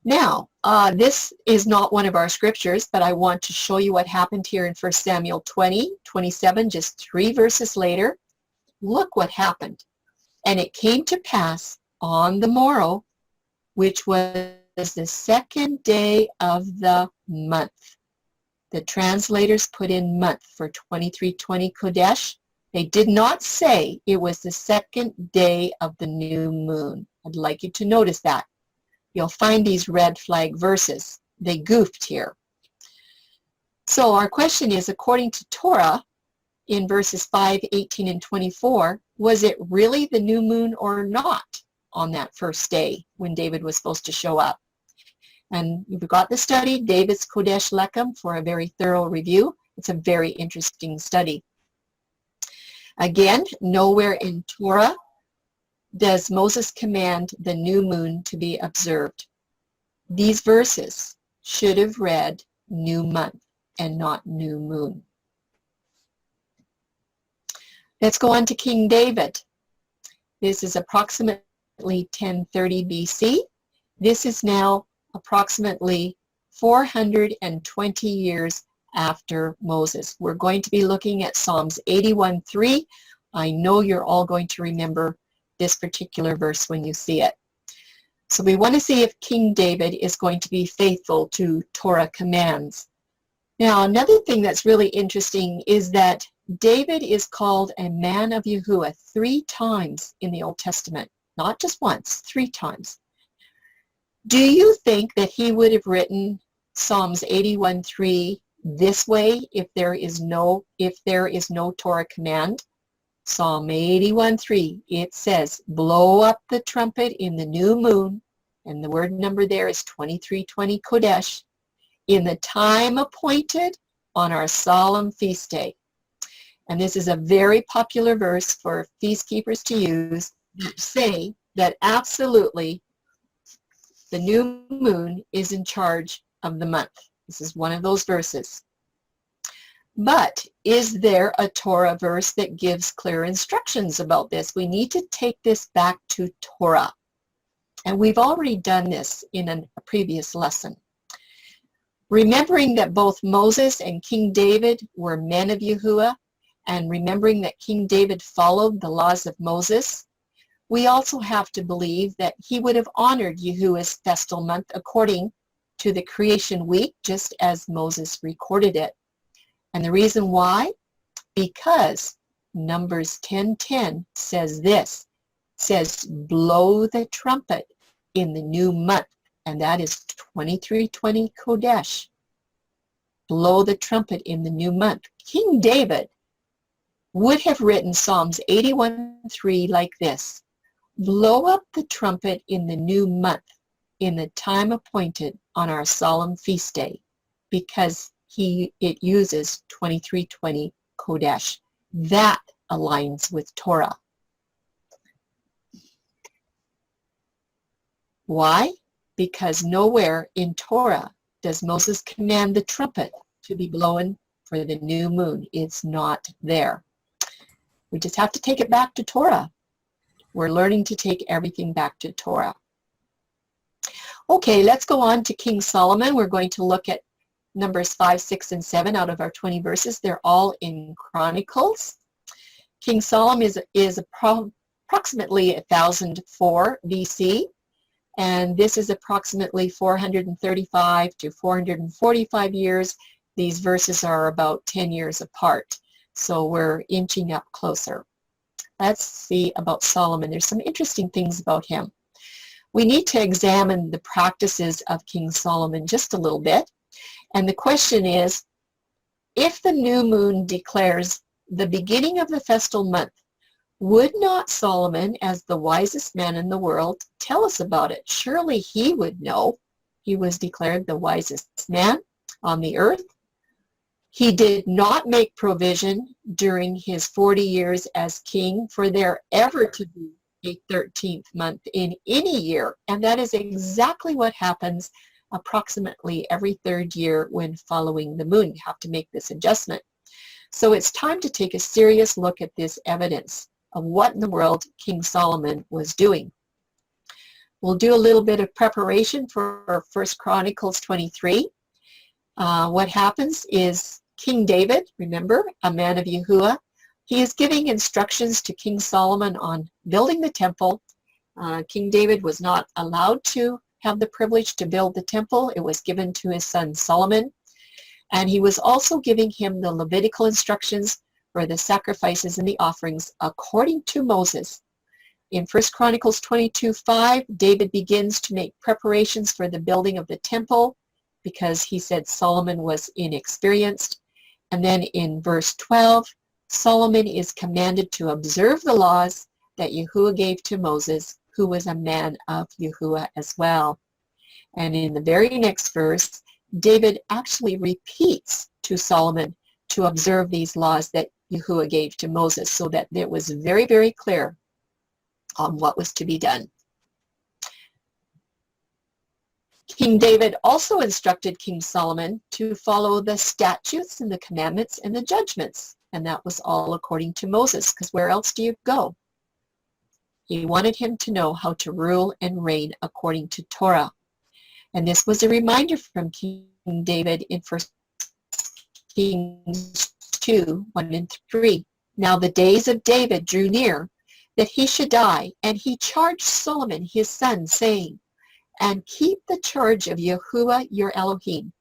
Now, this is not one of our scriptures, but I want to show you what happened here in 1 Samuel 20, 27, just 3 verses later. Look what happened. And it came to pass on the morrow, which was the 2nd day of the month. The translators put in month for 2320 Qodesh. They did not say it was the 2nd day of the new moon. I'd like you to notice that. You'll find these red flag verses. They goofed here. So our question is, according to Torah, in verses 5, 18, and 24, was it really the new moon or not on that first day when David was supposed to show up? And you've got the study, David's Qodesh Lechem, for a very thorough review. It's a very interesting study. Again, nowhere in Torah does Moses command the new moon to be observed. These verses should have read new month and not new moon. Let's go on to King David. This is approximately 1030 BC. This is now approximately 420 years after Moses. We're going to be looking at Psalms 81:3. I know you're all going to remember this particular verse when you see it. So we want to see if King David is going to be faithful to Torah commands. Now, another thing that's really interesting is that David is called a man of Yahuwah 3 times in the Old Testament. Not just once, 3 times. Do you think that he would have written Psalms 81:3 this way if there is no Torah command? Psalm 81:3, it says, blow up the trumpet in the new moon, and the word number there is 2320 Qodesh, in the time appointed on our solemn feast day. And this is a very popular verse for feast keepers to use, say that absolutely the new moon is in charge of the month. This is one of those verses. But is there a Torah verse that gives clear instructions about this? We need to take this back to Torah. And we've already done this in a previous lesson. Remembering that both Moses and King David were men of Yahuwah, and remembering that King David followed the laws of Moses, we also have to believe that he would have honored Yahuwah's festal month according to the creation week, just as Moses recorded it. And the reason why? Because Numbers 10:10 says this, says blow the trumpet in the new month, and that is 2320 Qodesh. Blow the trumpet in the new month. King David would have written Psalms 81:3 like this, blow up the trumpet in the new month, in the time appointed on our solemn feast day, because it uses 2320 Qodesh. That aligns with Torah. Why? Because nowhere in Torah does Moses command the trumpet to be blown for the new moon. It's not there. We just have to take it back to Torah. We're learning to take everything back to Torah. Okay, let's go on to King Solomon. We're going to look at Numbers 5, 6, and 7 out of our 20 verses. They're all in Chronicles. King Solomon is approximately 1004 BC, and this is approximately 435 to 445 years. These verses are about 10 years apart, so we're inching up closer. Let's see about Solomon. There's some interesting things about him. We need to examine the practices of King Solomon just a little bit. And the question is, if the new moon declares the beginning of the festal month, would not Solomon, as the wisest man in the world, tell us about it? Surely he would know. He was declared the wisest man on the earth. He did not make provision during his 40 years as king for there ever to be a 13th month in any year. And that is exactly what happens approximately every 3rd year when following the moon. You have to make this adjustment. So it's time to take a serious look at this evidence of what in the world King Solomon was doing. We'll do a little bit of preparation for 1 Chronicles 23. What happens is King David, remember, a man of Yahuwah, he is giving instructions to King Solomon on building the temple. King David was not allowed to have the privilege to build the temple. It was given to his son Solomon. And he was also giving him the Levitical instructions for the sacrifices and the offerings according to Moses. In 1 Chronicles 22:5, David begins to make preparations for the building of the temple because he said Solomon was inexperienced. And then in verse 12, Solomon is commanded to observe the laws that Yahuwah gave to Moses, who was a man of Yahuwah as well. And in the very next verse, David actually repeats to Solomon to observe these laws that Yahuwah gave to Moses, so that it was very, very clear on what was to be done. King David also instructed King Solomon to follow the statutes and the commandments and the judgments, and that was all according to Moses, because where else do you go? He wanted him to know how to rule and reign according to Torah. And this was a reminder from King David in 1 Kings 2, 1 and 3. Now the days of David drew near that he should die, and he charged Solomon his son, saying, and keep the charge of Yahuwah your Elohim,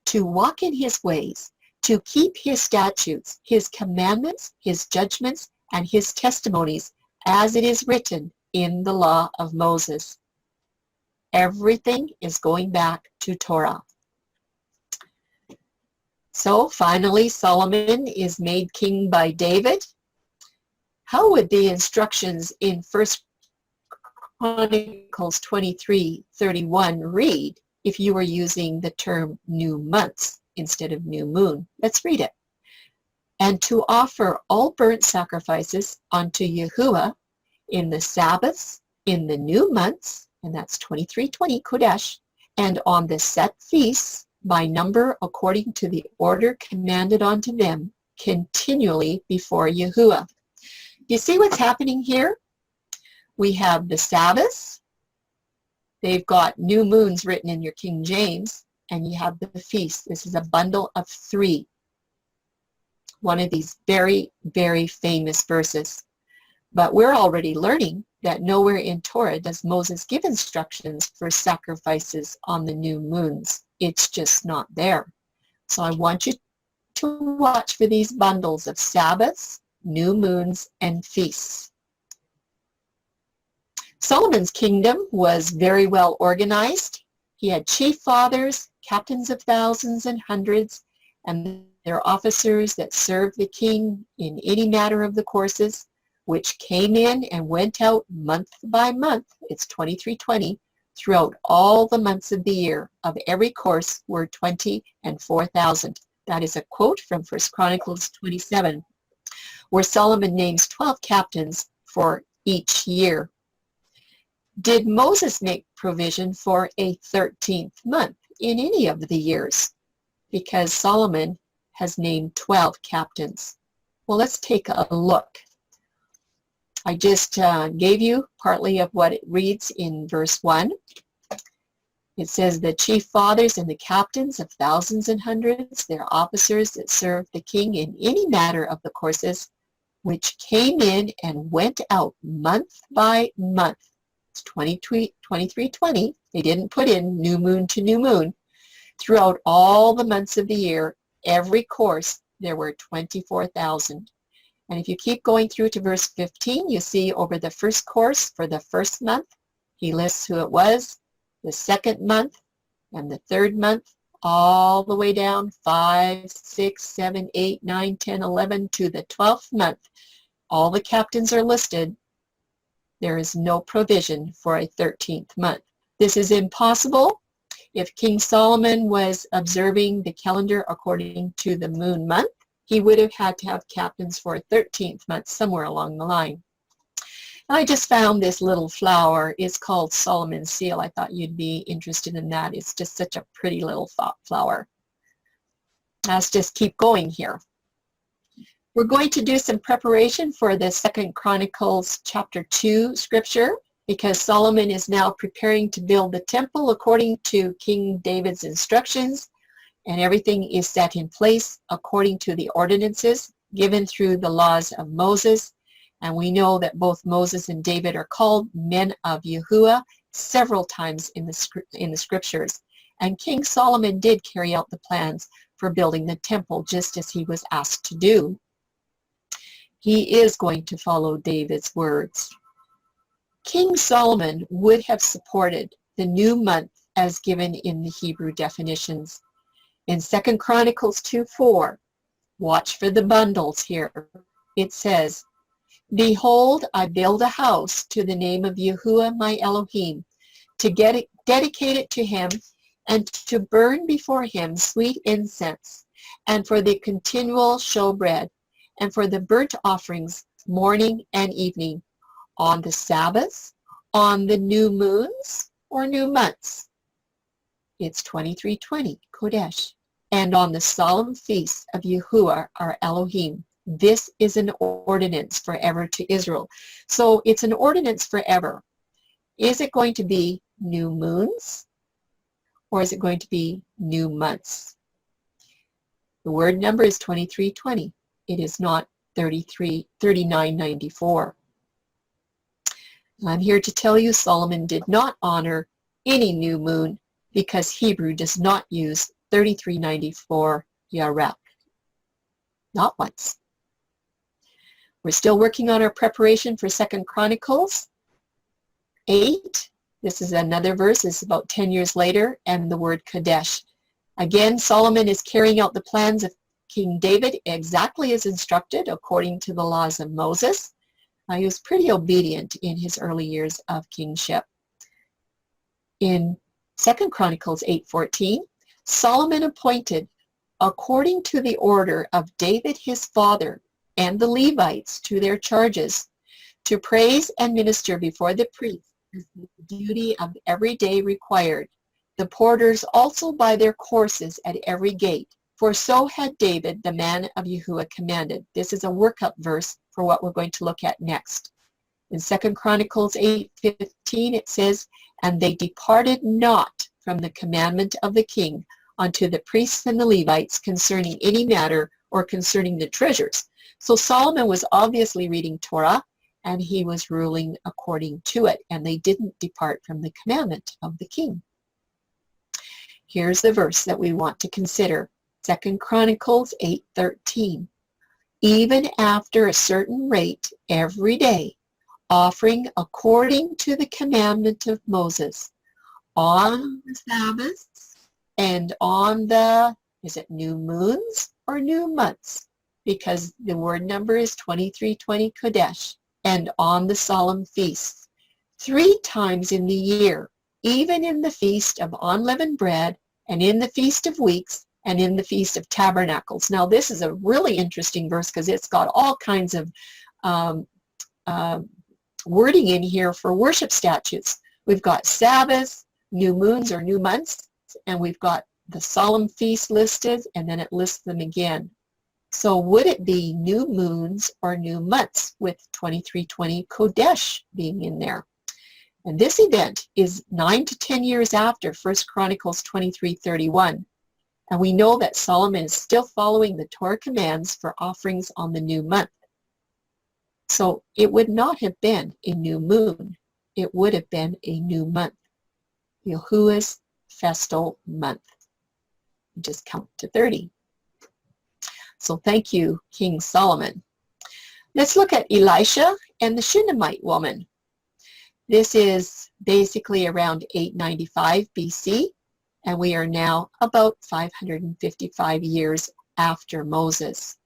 to walk in his ways, to keep his statutes, his commandments, his judgments, and his testimonies, as it is written in the law of Moses. Everything is going back to Torah. So finally, Solomon is made king by David. How would the instructions in 1 Chronicles 23:31 read if you were using the term new months instead of new moon? Let's read it. And to offer all burnt sacrifices unto Yahuwah in the Sabbaths, in the new months, and that's 2320 Qodesh, and on the set feasts by number according to the order commanded unto them, continually before Yahuwah. You see what's happening here? We have the Sabbaths. They've got new moons written in your King James, and you have the feast. This is a bundle of 3. One of these very, very famous verses. But we're already learning that nowhere in Torah does Moses give instructions for sacrifices on the new moons. It's just not there. So I want you to watch for these bundles of Sabbaths, new moons, and feasts. Solomon's kingdom was very well organized. He had chief fathers, captains of thousands and hundreds, and their officers that served the king in any matter of the courses, which came in and went out month by month. It's 2320. Throughout all the months of the year of every course were 20 and 4,000. That is a quote from 1 Chronicles 27, where Solomon names 12 captains for each year. Did Moses make provision for a 13th month in any of the years? Because Solomon has named 12 captains. Well, let's take a look. I just gave you partly of what it reads in verse 1. It says the chief fathers and the captains of thousands and hundreds, their officers that served the king in any matter of the courses, which came in and went out month by month. It's 2320. They didn't put in new moon to new moon. Throughout all the months of the year, every course, there were 24,000. And if you keep going through to verse 15, you see over the first course for the first month, he lists who it was, the second month, and the third month, all the way down 5, 6, 7, 8, 9, 10, 11 to the 12th month. All the captains are listed. There is no provision for a 13th month. This is impossible. If King Solomon was observing the calendar according to the moon month, he would have had to have captains for a 13th month somewhere along the line. I just found this little flower. It's called Solomon's seal. I thought you'd be interested in that. It's just such a pretty little flower. Let's just keep going here. We're going to do some preparation for the 2 Chronicles chapter 2 scripture, because Solomon is now preparing to build the temple according to King David's instructions, and everything is set in place according to the ordinances given through the laws of Moses. And we know that both Moses and David are called men of Yahuwah several times in the scriptures. And King Solomon did carry out the plans for building the temple just as he was asked to do. He is going to follow David's words. King Solomon would have supported the new month as given in the Hebrew definitions. In 2 Chronicles 2:4, watch for the bundles here. It says, "Behold, I build a house to the name of Yahuwah my Elohim, to dedicate it to him, and to burn before him sweet incense, and for the continual showbread, and for the burnt offerings morning and evening, on the Sabbaths, on the new moons or new months." It's 2320, Qodesh. "And on the solemn feasts of Yahuwah our Elohim." This is an ordinance forever to Israel. So it's an ordinance forever. Is it going to be new moons, or is it going to be new months? The word number is 2320. It is not 3994. I'm here to tell you Solomon did not honor any new moon, because Hebrew does not use 3394 Yarek. Not once. We're still working on our preparation for 2 Chronicles 8. This is another verse. It's about 10 years later, and the word Qodesh. Again, Solomon is carrying out the plans of King David exactly as instructed according to the laws of Moses. He was pretty obedient in his early years of kingship. In 2 Chronicles 8:14, Solomon appointed, according to the order of David his father, and the Levites to their charges, to praise and minister before the priest as the duty of every day required, the porters also by their courses at every gate, for so had David, the man of Yahuwah, commanded. This is a workup verse for what we're going to look at next. In 2 Chronicles 8:15 it says, and they departed not from the commandment of the king unto the priests and the Levites concerning any matter or concerning the treasures. So Solomon was obviously reading Torah, and he was ruling according to it, and they didn't depart from the commandment of the king. Here's the verse that we want to consider, 2 Chronicles 8:13. Even after a certain rate every day, offering according to the commandment of Moses, on the Sabbaths and on the, is it new moons or new months? Because the word number is 2320 Qodesh, and on the solemn feasts, 3 times in the year, even in the feast of unleavened bread, and in the feast of weeks, and in the feast of tabernacles. Now this is a really interesting verse because it's got all kinds of wording in here for worship statutes. We've got Sabbaths, new moons or new months, and we've got the solemn feast listed, and then it lists them again. So would it be new moons or new months with 2320 Qodesh being in there? And this event is 9 to 10 years after 1 Chronicles 23:31. And we know that Solomon is still following the Torah commands for offerings on the new month. So it would not have been a new moon. It would have been a new month. Yahuwah's festal month. Just count to 30. So thank you, King Solomon. Let's look at Elisha and the Shunamite woman. This is basically around 895 BC, and we are now about 555 years after Moses.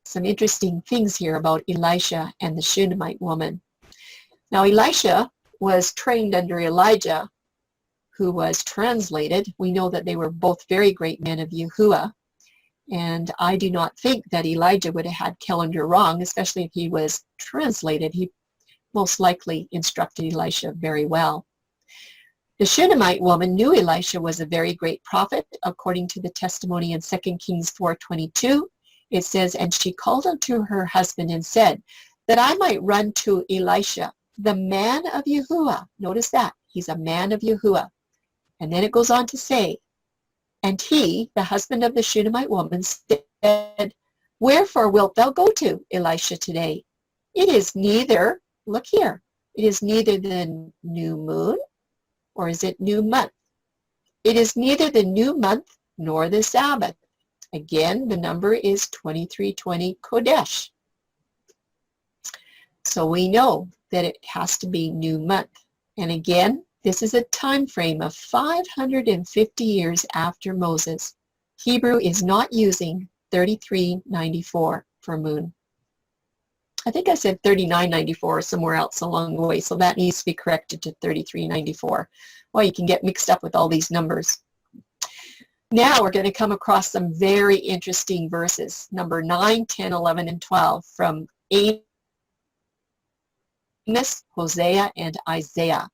Some interesting things here about Elisha and the Shunamite woman. Now Elisha was trained under Elijah, who was translated. We know that they were both very great men of Yahuwah. And I do not think that Elijah would have had calendar wrong, especially if he was translated. He most likely instructed Elisha very well. The Shunamite woman knew Elisha was a very great prophet, according to the testimony in 2 Kings 4:22. It says, and she called unto her husband and said, that I might run to Elisha, the man of Yahuwah. Notice that. He's a man of Yahuwah. And then it goes on to say, and he, the husband of the Shunamite woman, said, wherefore wilt thou go to Elisha today? It is neither, look here, it is neither the new moon, or is it new month? It is neither the new month nor the Sabbath. Again, the number is 2320 Qodesh. So we know that it has to be new month. And again, this is a time frame of 550 years after Moses. Hebrew is not using 3394 for moon. I think I said 3994 somewhere else along the way, so that needs to be corrected to 3394. Well, you can get mixed up with all these numbers. Now we're going to come across some very interesting verses, number 9, 10, 11, and 12 from Amos, Hosea, and Isaiah.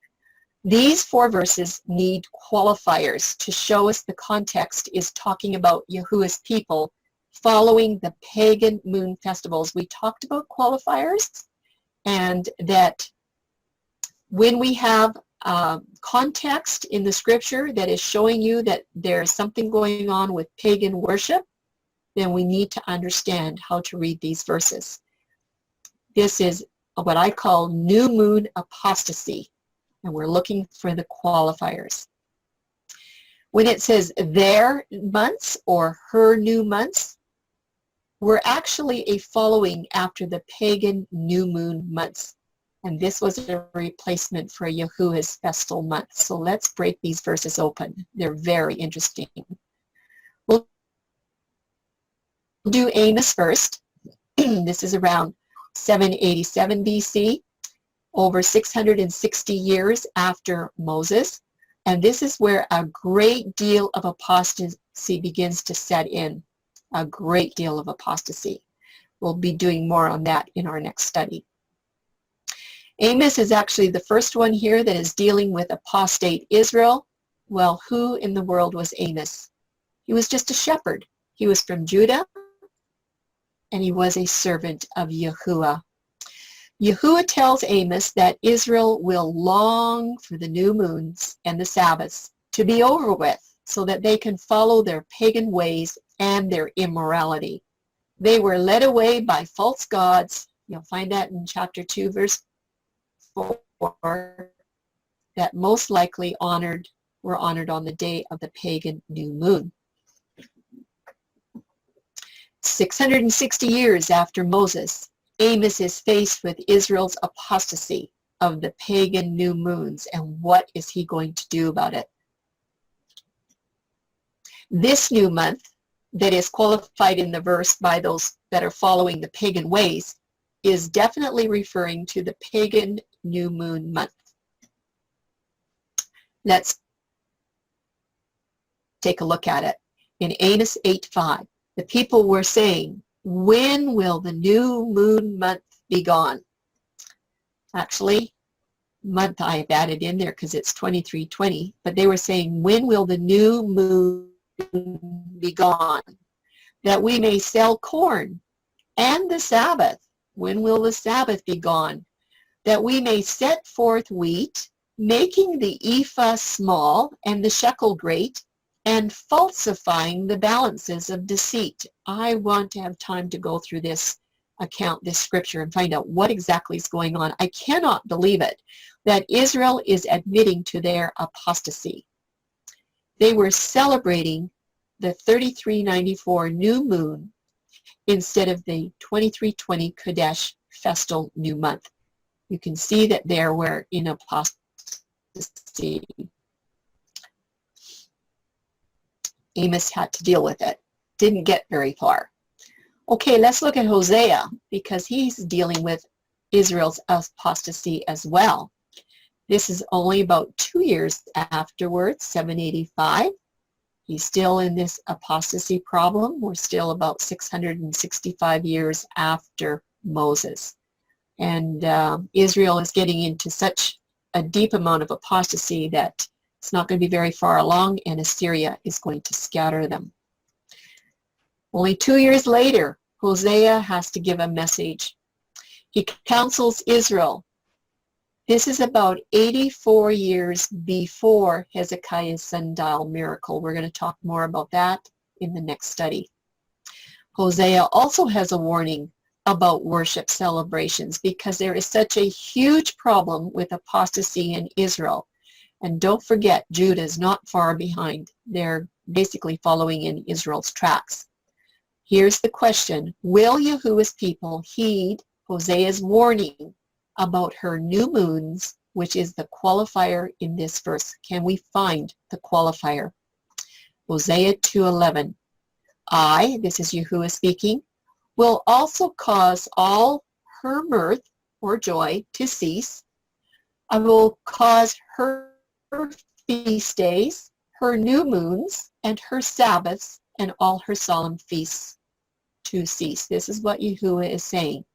These 4 verses need qualifiers to show us the context is talking about Yahuwah's people following the pagan moon festivals. We talked about qualifiers, and that when we have context in the scripture that is showing you that there's something going on with pagan worship, then we need to understand how to read these verses. This is what I call new moon apostasy, and we're looking for the qualifiers. When it says their months or her new months, we're actually a following after the pagan new moon months. And this was a replacement for Yahuwah's festal month. So let's break these verses open. They're very interesting. We'll do Amos first. This is around 787 BC, over 660 years after Moses. And this is where a great deal of apostasy begins to set in. A great deal of apostasy. We'll be doing more on that in our next study. Amos is actually the first one here that is dealing with apostate Israel. Well, who in the world was Amos? He was just a shepherd. He was from Judah, and he was a servant of Yahuwah. Yahuwah tells Amos that Israel will long for the new moons and the Sabbaths to be over with so that they can follow their pagan ways and their immorality. They were led away by false gods. You'll find that in chapter 2, verse 4, that most likely were honored on the day of the pagan new moon. 660 years after Moses, Amos is faced with Israel's apostasy of the pagan new moons, and what is he going to do about it? This new month that is qualified in the verse by those that are following the pagan ways is definitely referring to the pagan new moon month. Let's take a look at it. In Amos 8:5, the people were saying, when will the new moon month be gone? Actually, month I have added in there because it's 2320, but they were saying, when will the new moon be gone, that we may sell corn, and the Sabbath, when will the Sabbath be gone, that we may set forth wheat, making the ephah small and the shekel great, and falsifying the balances of deceit. I want to have time to go through this account, this scripture, and find out what exactly is going on. I cannot believe it, that Israel is admitting to their apostasy. They were celebrating the 3394 new moon instead of the 2320 Qodesh festal new month. You can see that there we're in apostasy. Amos had to deal with it. Didn't get very far. Okay, let's look at Hosea, because he's dealing with Israel's apostasy as well. This is only about 2 years afterwards, 785. He's still in this apostasy problem. We're still about 665 years after Moses. And Israel is getting into such a deep amount of apostasy that it's not going to be very far along, and Assyria is going to scatter them. Only 2 years later, Hosea has to give a message. He counsels Israel. This is about 84 years before Hezekiah's sundial miracle. We're going to talk more about that in the next study. Hosea also has a warning about worship celebrations because there is such a huge problem with apostasy in Israel. And don't forget, Judah is not far behind. They're basically following in Israel's tracks. Here's the question. Will Yahuwah's people heed Hosea's warning about her new moons, which is the qualifier in this verse? Can we find the qualifier? Hosea 2:11. I, this is Yahuwah speaking, will also cause all her mirth or joy to cease. I will cause her feast days, her new moons, and her Sabbaths, and all her solemn feasts to cease. This is what Yahuwah is saying.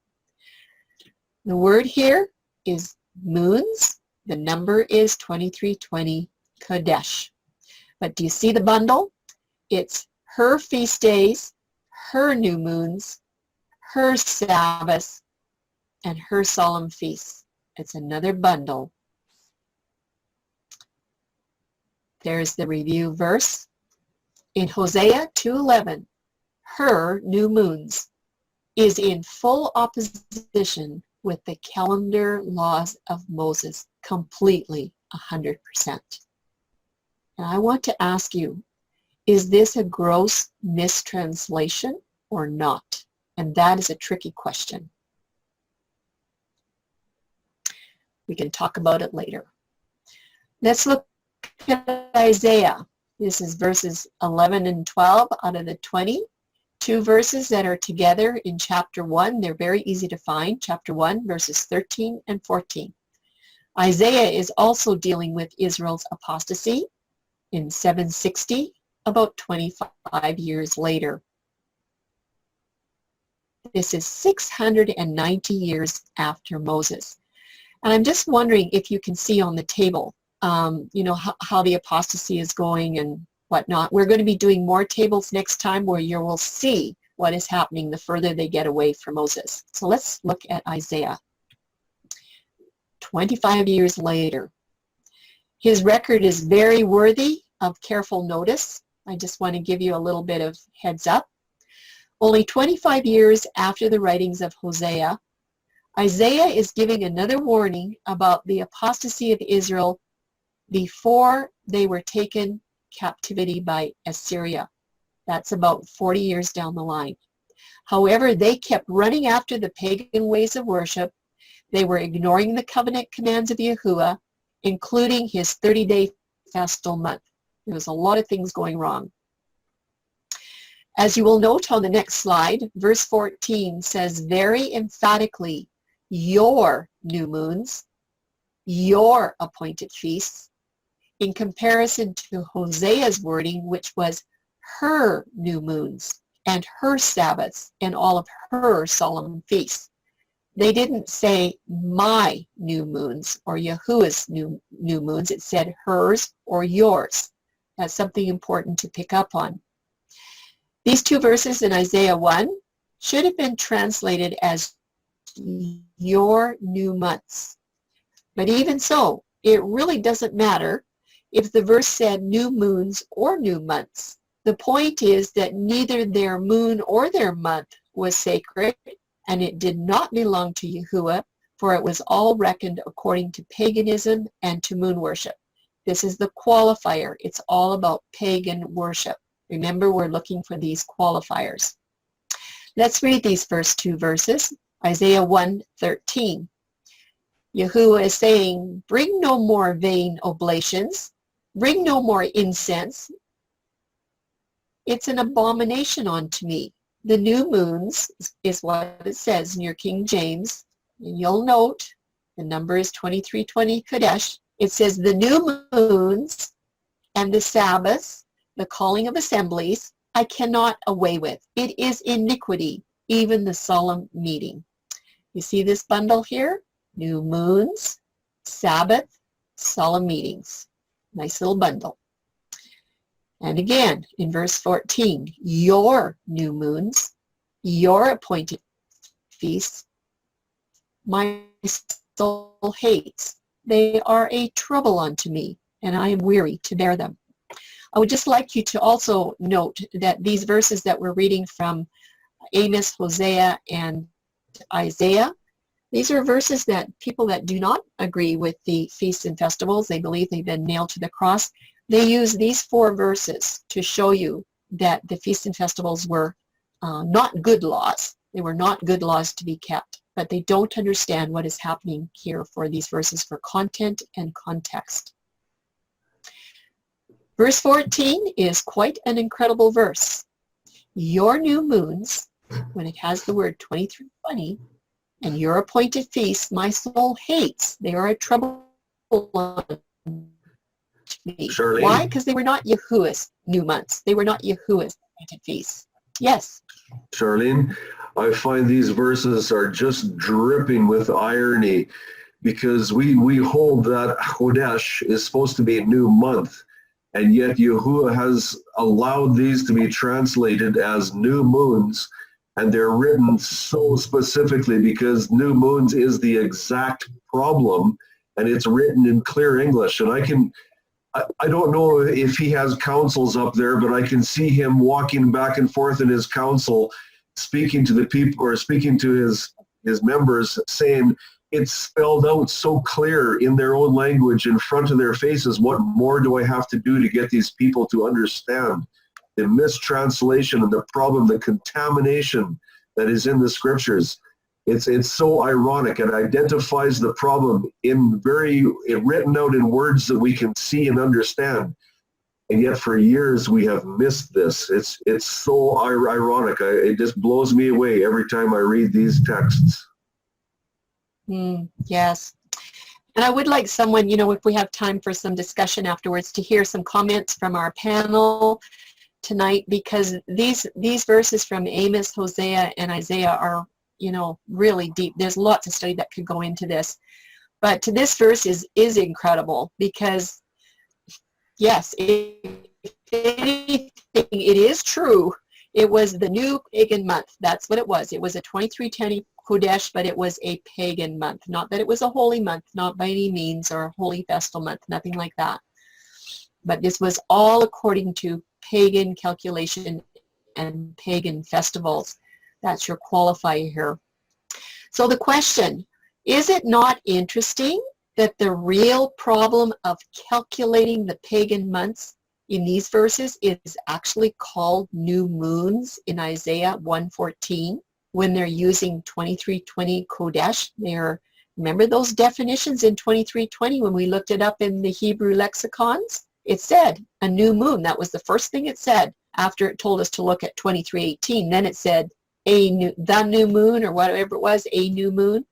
The word here is moons. The number is 2320 Qodesh. But do you see the bundle? It's her feast days, her new moons, her Sabbaths, and her solemn feasts. It's another bundle. There's the review verse. In Hosea 2:11, her new moons is in full opposition with the calendar laws of Moses, completely 100%. And I want to ask you, is this a gross mistranslation or not? And that is a tricky question. We can talk about it later. Let's look at Isaiah. This is verses 11 and 12 out of the 20. Two verses that are together in chapter 1. They're very easy to find. Chapter 1, verses 13 and 14. Isaiah is also dealing with Israel's apostasy in 760, about 25 years later. This is 690 years after Moses. And I'm just wondering if you can see on the table, how the apostasy is going and whatnot. We're going to be doing more tables next time where you will see what is happening the further they get away from Moses. So let's look at Isaiah. 25 years later. His record is very worthy of careful notice. I just want to give you a little bit of heads up. Only 25 years after the writings of Hosea, Isaiah is giving another warning about the apostasy of Israel before they were taken captivity by Assyria. That's about 40 years down the line. However, they kept running after the pagan ways of worship. They were ignoring the covenant commands of Yahuwah, including his 30-day festal month. There was a lot of things going wrong. As you will note on the next slide, verse 14 says very emphatically, your new moons, your appointed feasts, in comparison to Hosea's wording, which was her new moons and her Sabbaths and all of her solemn feasts. They didn't say my new moons or Yahuwah's new moons. It said hers or yours. That's something important to pick up on. These two verses in Isaiah 1 should have been translated as your new months. But even so, it really doesn't matter if the verse said new moons or new months. The point is that neither their moon or their month was sacred, and it did not belong to Yahuwah, for it was all reckoned according to paganism and to moon worship. This is the qualifier. It's all about pagan worship. Remember, we're looking for these qualifiers. Let's read these first two verses. Isaiah 1:13. Yahuwah is saying, bring no more vain oblations. Bring no more incense. It's an abomination unto me. The new moons is what it says in your King James. And you'll note the number is 2320 Qodesh. It says the new moons and the Sabbaths, the calling of assemblies, I cannot away with. It is iniquity, even the solemn meeting. You see this bundle here? New moons, Sabbath, solemn meetings. Nice little bundle. And again, in verse 14, your new moons, your appointed feasts, my soul hates. They are a trouble unto me, and I am weary to bear them. I would just like you to also note that these verses that we're reading from Amos, Hosea, and Isaiah, these are verses that people that do not agree with the feasts and festivals, they believe they've been nailed to the cross, they use these four verses to show you that the feasts and festivals were not good laws. They were not good laws to be kept, but they don't understand what is happening here for these verses for content and context. Verse 14 is quite an incredible verse. Your new moons, when it has the word 2320, and your appointed feasts, my soul hates. They are a trouble unto me. Charlene? Why? Because they were not Yahuwah's new months. They were not Yahuwah's appointed feasts. Yes. Charlene, I find these verses are just dripping with irony because we hold that Qodesh is supposed to be a new month, and yet Yahuwah has allowed these to be translated as new moons, and they're written so specifically because new moons is the exact problem, and it's written in clear English. And I don't know if he has councils up there, but I can see him walking back and forth in his council, speaking to the people or speaking to his members, saying, it's spelled out so clear in their own language in front of their faces. What more do I have to do to get these people to understand the mistranslation and the problem, the contamination that is in the scriptures? It's so ironic. It identifies the problem written out in words that we can see and understand. And yet for years we have missed this. It's so ironic. It just blows me away every time I read these texts. Yes. And I would like someone, if we have time for some discussion afterwards, to hear some comments from our panel tonight, because these verses from Amos, Hosea, and Isaiah are, really deep. There's lots of study that could go into this. But this verse is incredible because, yes, if anything, it is true. It was the new pagan month. That's what it was. It was a 2320 Qodesh, but it was a pagan month. Not that it was a holy month, not by any means, or a holy festal month, nothing like that. But this was all according to pagan calculation and pagan festivals. That's your qualifier here. So the question, is it not interesting that the real problem of calculating the pagan months in these verses is actually called new moons in Isaiah 1:14 when they're using 2320 Qodesh? Remember those definitions in 2320 when we looked it up in the Hebrew lexicons? It said a new moon. That was the first thing it said after it told us to look at 2318. Then it said the new moon, or whatever it was, a new moon.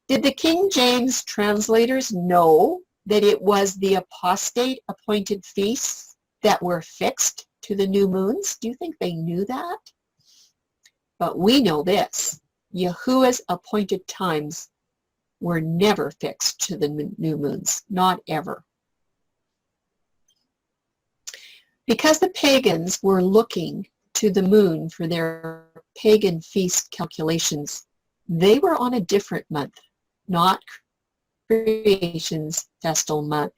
Did the King James translators know that it was the apostate appointed feasts that were fixed to the new moons? Do you think they knew that? But we know this. Yahuwah's appointed times were never fixed to the new moons. Not ever. Because the pagans were looking to the moon for their pagan feast calculations, they were on a different month, not creation's festal month.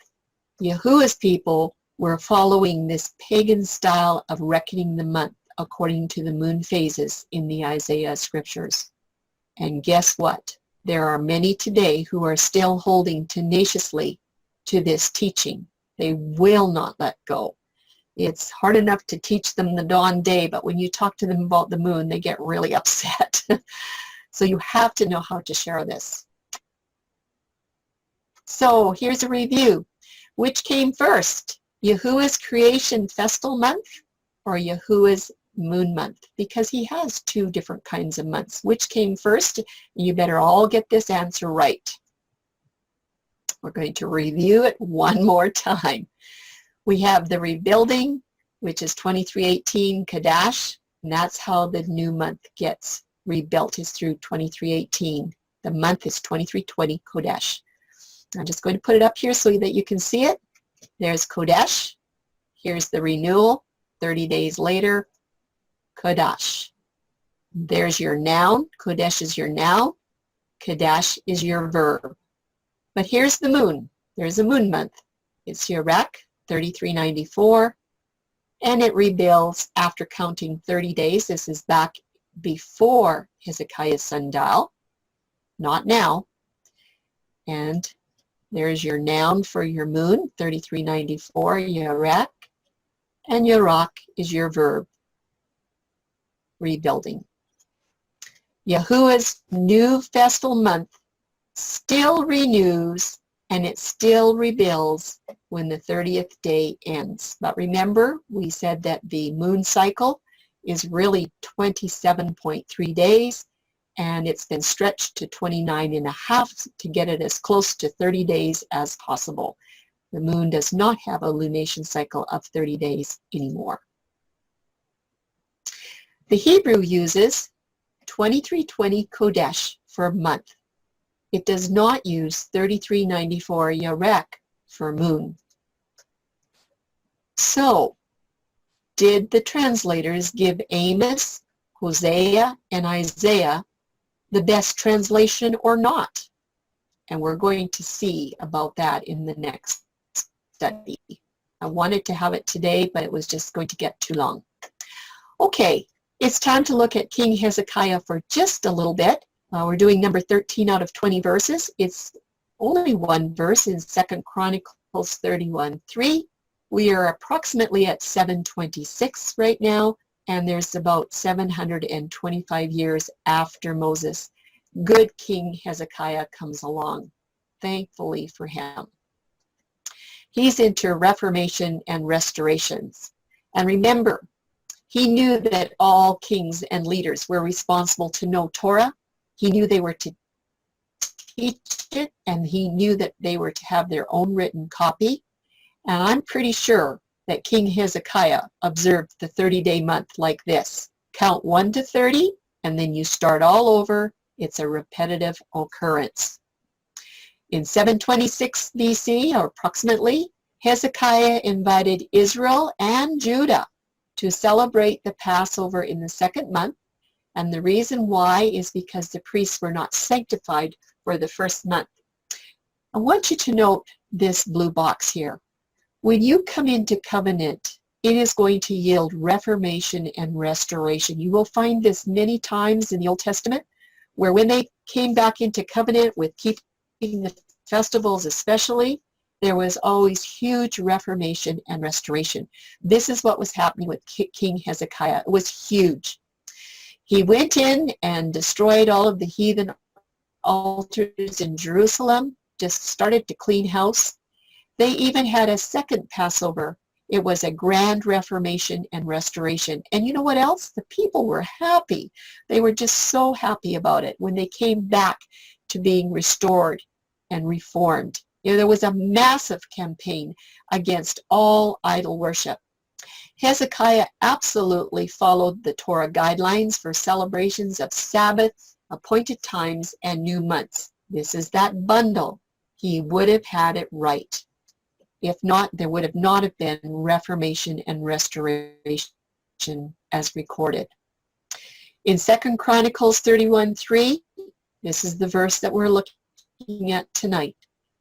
Yahuwah's people were following this pagan style of reckoning the month according to the moon phases in the Isaiah scriptures. And guess what? There are many today who are still holding tenaciously to this teaching. They will not let go. It's hard enough to teach them the dawn day, but when you talk to them about the moon, they get really upset. So you have to know how to share this. So here's a review. Which came first? Yahuwah's creation festal month or Yahuwah's moon month? Because he has two different kinds of months. Which came first? You better all get this answer right. We're going to review it one more time. We have the rebuilding, which is 2318 Qodesh, and that's how the new month gets rebuilt, is through 2318. The month is 2320 Qodesh. I'm just going to put it up here so that you can see it. There's Qodesh. Here's the renewal, 30 days later, Qodesh. There's your noun. Qodesh is your noun. Qodesh is your verb. But here's the moon. There's a moon month. It's Yarek, 3394, and it rebuilds after counting 30 days. This is back before Hezekiah's sundial, not now. And there's your noun for your moon, 3394, Yarek, and Yarak is your verb, rebuilding. Yahuwah's new festal month still renews and it still rebuilds when the 30th day ends. But remember, we said that the moon cycle is really 27.3 days, and it's been stretched to 29.5 to get it as close to 30 days as possible. The moon does not have a lunation cycle of 30 days anymore. The Hebrew uses 2320 Qodesh for month. It does not use 3394 Yarek for moon. So, did the translators give Amos, Hosea, and Isaiah the best translation or not? And we're going to see about that in the next study. I wanted to have it today, but it was just going to get too long. Okay, it's time to look at King Hezekiah for just a little bit. We're doing number 13 out of 20 verses. It's only one verse in 2 Chronicles 31:3. We are approximately at 726 right now, and there's about 725 years after Moses. Good King Hezekiah comes along, thankfully for him. He's into reformation and restorations. And remember, he knew that all kings and leaders were responsible to know Torah. He knew they were to teach it, and he knew that they were to have their own written copy. And I'm pretty sure that King Hezekiah observed the 30-day month like this. Count 1 to 30, and then you start all over. It's a repetitive occurrence. In 726 BC, or approximately, Hezekiah invited Israel and Judah to celebrate the Passover in the second month. And the reason why is because the priests were not sanctified for the first month. I want you to note this blue box here. When you come into covenant, it is going to yield reformation and restoration. You will find this many times in the Old Testament, where when they came back into covenant with keeping the festivals especially, there was always huge reformation and restoration. This is what was happening with King Hezekiah. It was huge. He went in and destroyed all of the heathen altars in Jerusalem, just started to clean house. They even had a second Passover. It was a grand reformation and restoration. And you know what else? The people were happy. They were just so happy about it when they came back to being restored and reformed. You know, there was a massive campaign against all idol worship. Hezekiah absolutely followed the Torah guidelines for celebrations of Sabbath, appointed times, and new months. This is that bundle. He would have had it right. If not, there would have not have been reformation and restoration as recorded. In 2 Chronicles 31:3, this is the verse that we're looking at tonight.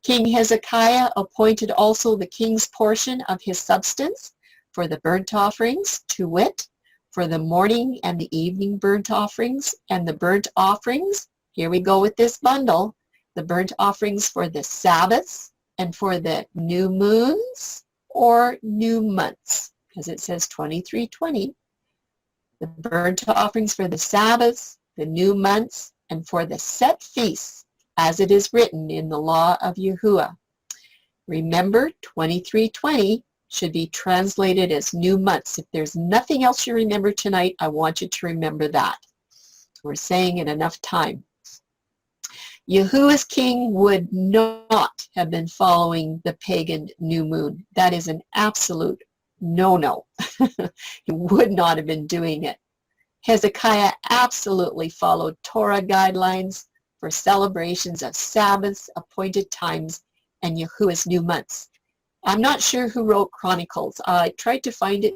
King Hezekiah appointed also the king's portion of his substance for the burnt offerings, to wit, for the morning and the evening burnt offerings, and the burnt offerings, here we go with this bundle, the burnt offerings for the Sabbaths, and for the new moons or new months, because it says 2320, the burnt offerings for the Sabbaths, the new months, and for the set feasts, as it is written in the law of Yahuwah. Remember, 2320 should be translated as new months. If there's nothing else you remember tonight, I want you to remember that. We're saying it enough time. Yahuwah's king would not have been following the pagan new moon. That is an absolute no-no. He would not have been doing it. Hezekiah absolutely followed Torah guidelines for celebrations of Sabbaths, appointed times, and Yahuwah's new months. I'm not sure who wrote Chronicles. I tried to find it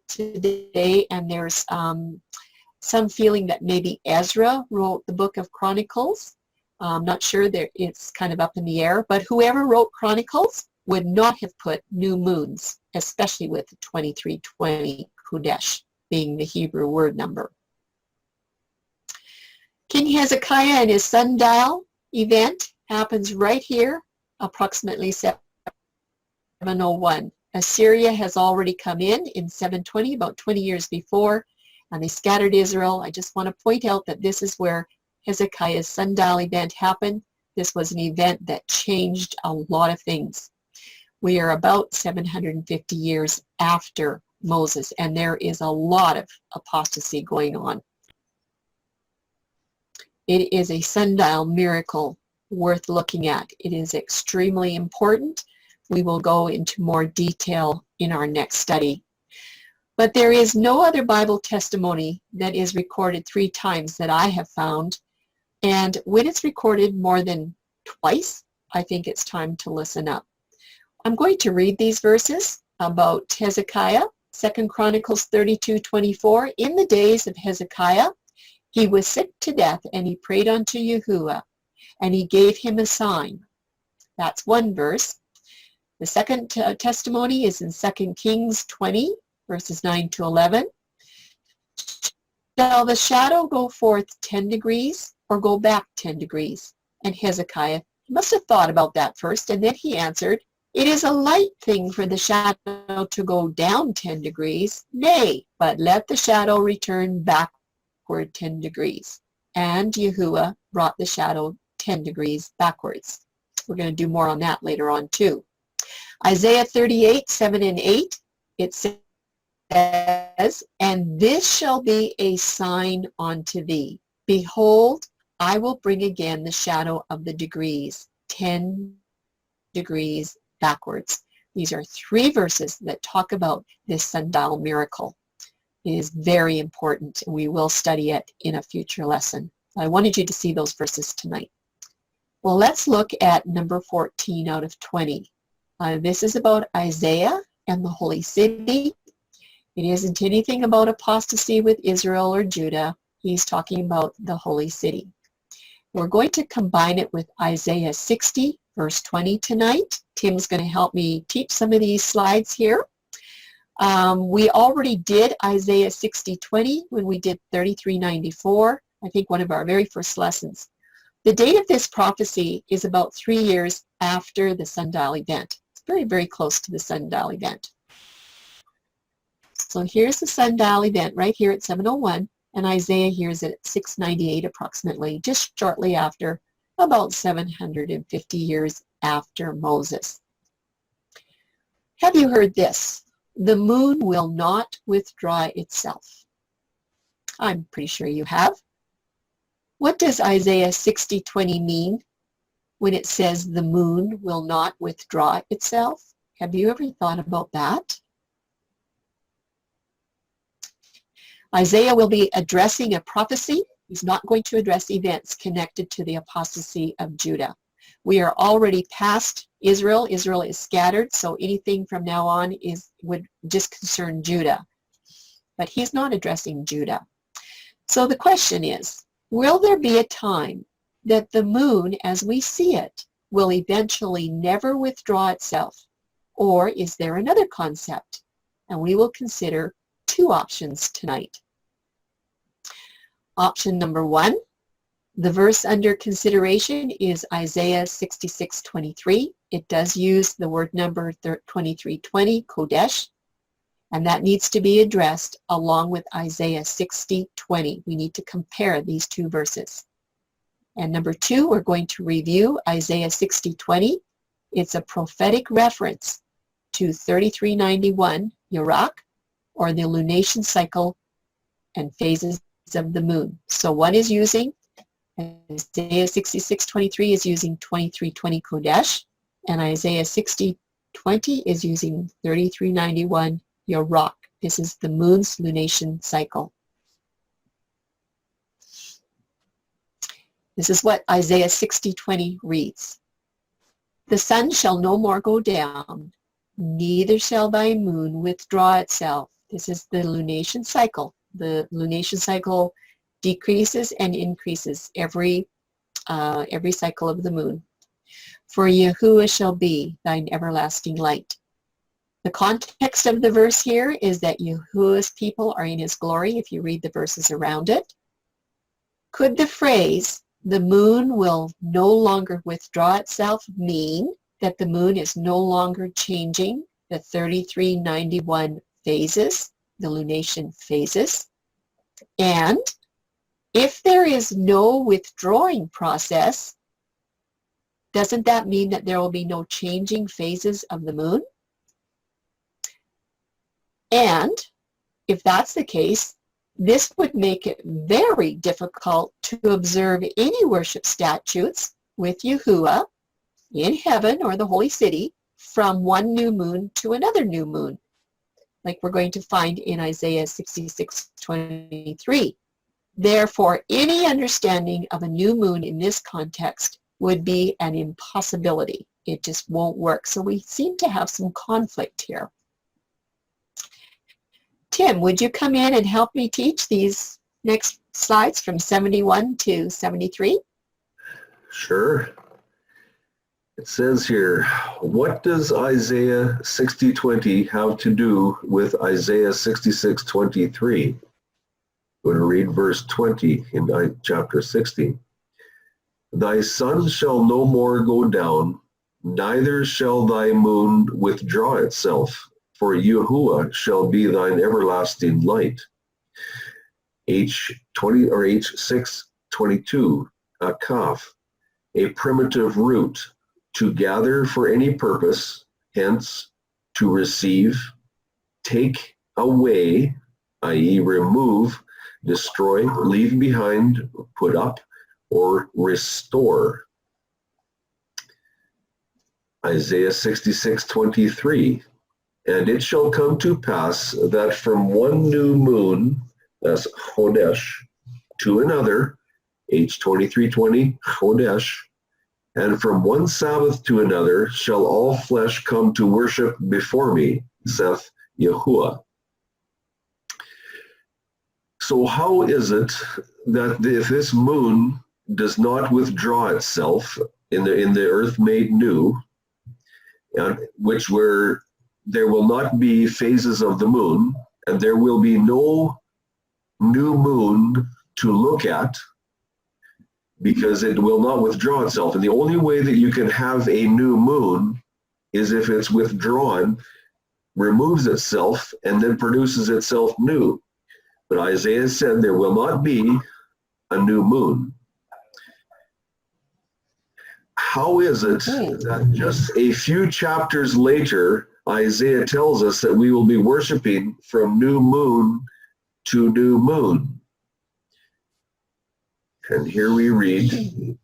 today, and there's some feeling that maybe Ezra wrote the book of Chronicles. I'm not sure, it's kind of up in the air, but whoever wrote Chronicles would not have put new moons, especially with 2320 Qodesh being the Hebrew word number. King Hezekiah and his sundial event happens right here, approximately 701. Assyria has already come in 720, about 20 years before, and they scattered Israel. I just want to point out that this is where Hezekiah's sundial event happened. This was an event that changed a lot of things. We are about 750 years after Moses, and there is a lot of apostasy going on. It is a sundial miracle worth looking at. It is extremely important. We will go into more detail in our next study. But there is no other Bible testimony that is recorded 3 times that I have found. And when it's recorded more than twice, I think it's time to listen up. I'm going to read these verses about Hezekiah. 2 Chronicles 32:24. In the days of Hezekiah, he was sick to death, and he prayed unto Yahuwah, and he gave him a sign. That's one verse. The second testimony is in 2 Kings 20, verses 9 to 11. Shall the shadow go forth 10 degrees, or go back 10 degrees? And Hezekiah must have thought about that first, and then he answered, it is a light thing for the shadow to go down 10 degrees. Nay, but let the shadow return backward 10 degrees. And Yahuwah brought the shadow 10 degrees backwards. We're going to do more on that later on too. Isaiah 38, 7 and 8, it says, and this shall be a sign unto thee. Behold, I will bring again the shadow of the degrees, 10 degrees backwards. These are 3 verses that talk about this sundial miracle. It is very important, and we will study it in a future lesson. I wanted you to see those verses tonight. Well, let's look at number 14 out of 20. This is about Isaiah and the holy city. It isn't anything about apostasy with Israel or Judah. He's talking about the holy city. We're going to combine it with Isaiah 60, verse 20 tonight. Tim's going to help me teach some of these slides here. We already did Isaiah 60:20 when we did 3394, I think one of our very first lessons. The date of this prophecy is about 3 years after the sundial event. It's very, very close to the sundial event. So here's the sundial event right here at 7:01, and Isaiah here is at 698 approximately, just shortly after, about 750 years after Moses. Have you heard this? The moon will not withdraw itself. I'm pretty sure you have. What does Isaiah 60:20 mean when it says the moon will not withdraw itself? Have you ever thought about that? Isaiah will be addressing a prophecy. He's not going to address events connected to the apostasy of Judah. We are already past Israel. Israel is scattered, so anything from now on would just concern Judah. But he's not addressing Judah. So the question is, will there be a time that the moon, as we see it, will eventually never withdraw itself? Or is there another concept? And we will consider 2 options tonight. Option number 1, the verse under consideration is Isaiah 66:23. It does use the word number 2320, Qodesh, and that needs to be addressed along with Isaiah 60:20. We need to compare these 2 verses. And number 2, we're going to review Isaiah 60:20. It's a prophetic reference to 3391, Yahuwah, or the lunation cycle and phases of the moon. So one is using Isaiah 66:23 is using 2320 Qodesh, and Isaiah 60:20 is using 3391 Yahuwah. This is the moon's lunation cycle. This is what Isaiah 60:20 reads. The sun shall no more go down, neither shall thy moon withdraw itself. This is the lunation cycle. The lunation cycle decreases and increases every cycle of the moon. For Yahuwah shall be thine everlasting light. The context of the verse here is that Yahuwah's people are in his glory, if you read the verses around it. Could the phrase, the moon will no longer withdraw itself, mean that the moon is no longer changing the 3391 phases, the lunation phases? And if there is no withdrawing process, doesn't that mean that there will be no changing phases of the moon? And if that's the case, this would make it very difficult to observe any worship statutes with Yahuwah in heaven or the holy city from one new moon to another new moon, like we're going to find in Isaiah 66:23. Therefore, any understanding of a new moon in this context would be an impossibility. It just won't work. So we seem to have some conflict here. Tim, would you come in and help me teach these next slides from 71 to 73? Sure. It says here, what does Isaiah 60:20 have to do with Isaiah 66:23? I'm going to read verse 20 in chapter 60. Thy sun shall no more go down, neither shall thy moon withdraw itself, for Yahuwah shall be thine everlasting light. H20 or H622, a kaf, a primitive root, to gather for any purpose, hence to receive, take away, i.e. remove, destroy, leave behind, put up, or restore. Isaiah 66:23, and it shall come to pass that from one new moon, that's Qodesh, to another, H2320, Qodesh, and from one Sabbath to another shall all flesh come to worship before me, saith Yahuwah. So how is it that if this moon does not withdraw itself in the earth made new, and which where there will not be phases of the moon, and there will be no new moon to look at, because it will not withdraw itself. And the only way that you can have a new moon is if it's withdrawn, removes itself, and then produces itself new. But Isaiah said there will not be a new moon. How is it that just a few chapters later, Isaiah tells us that we will be worshiping from new moon to new moon? And here we read,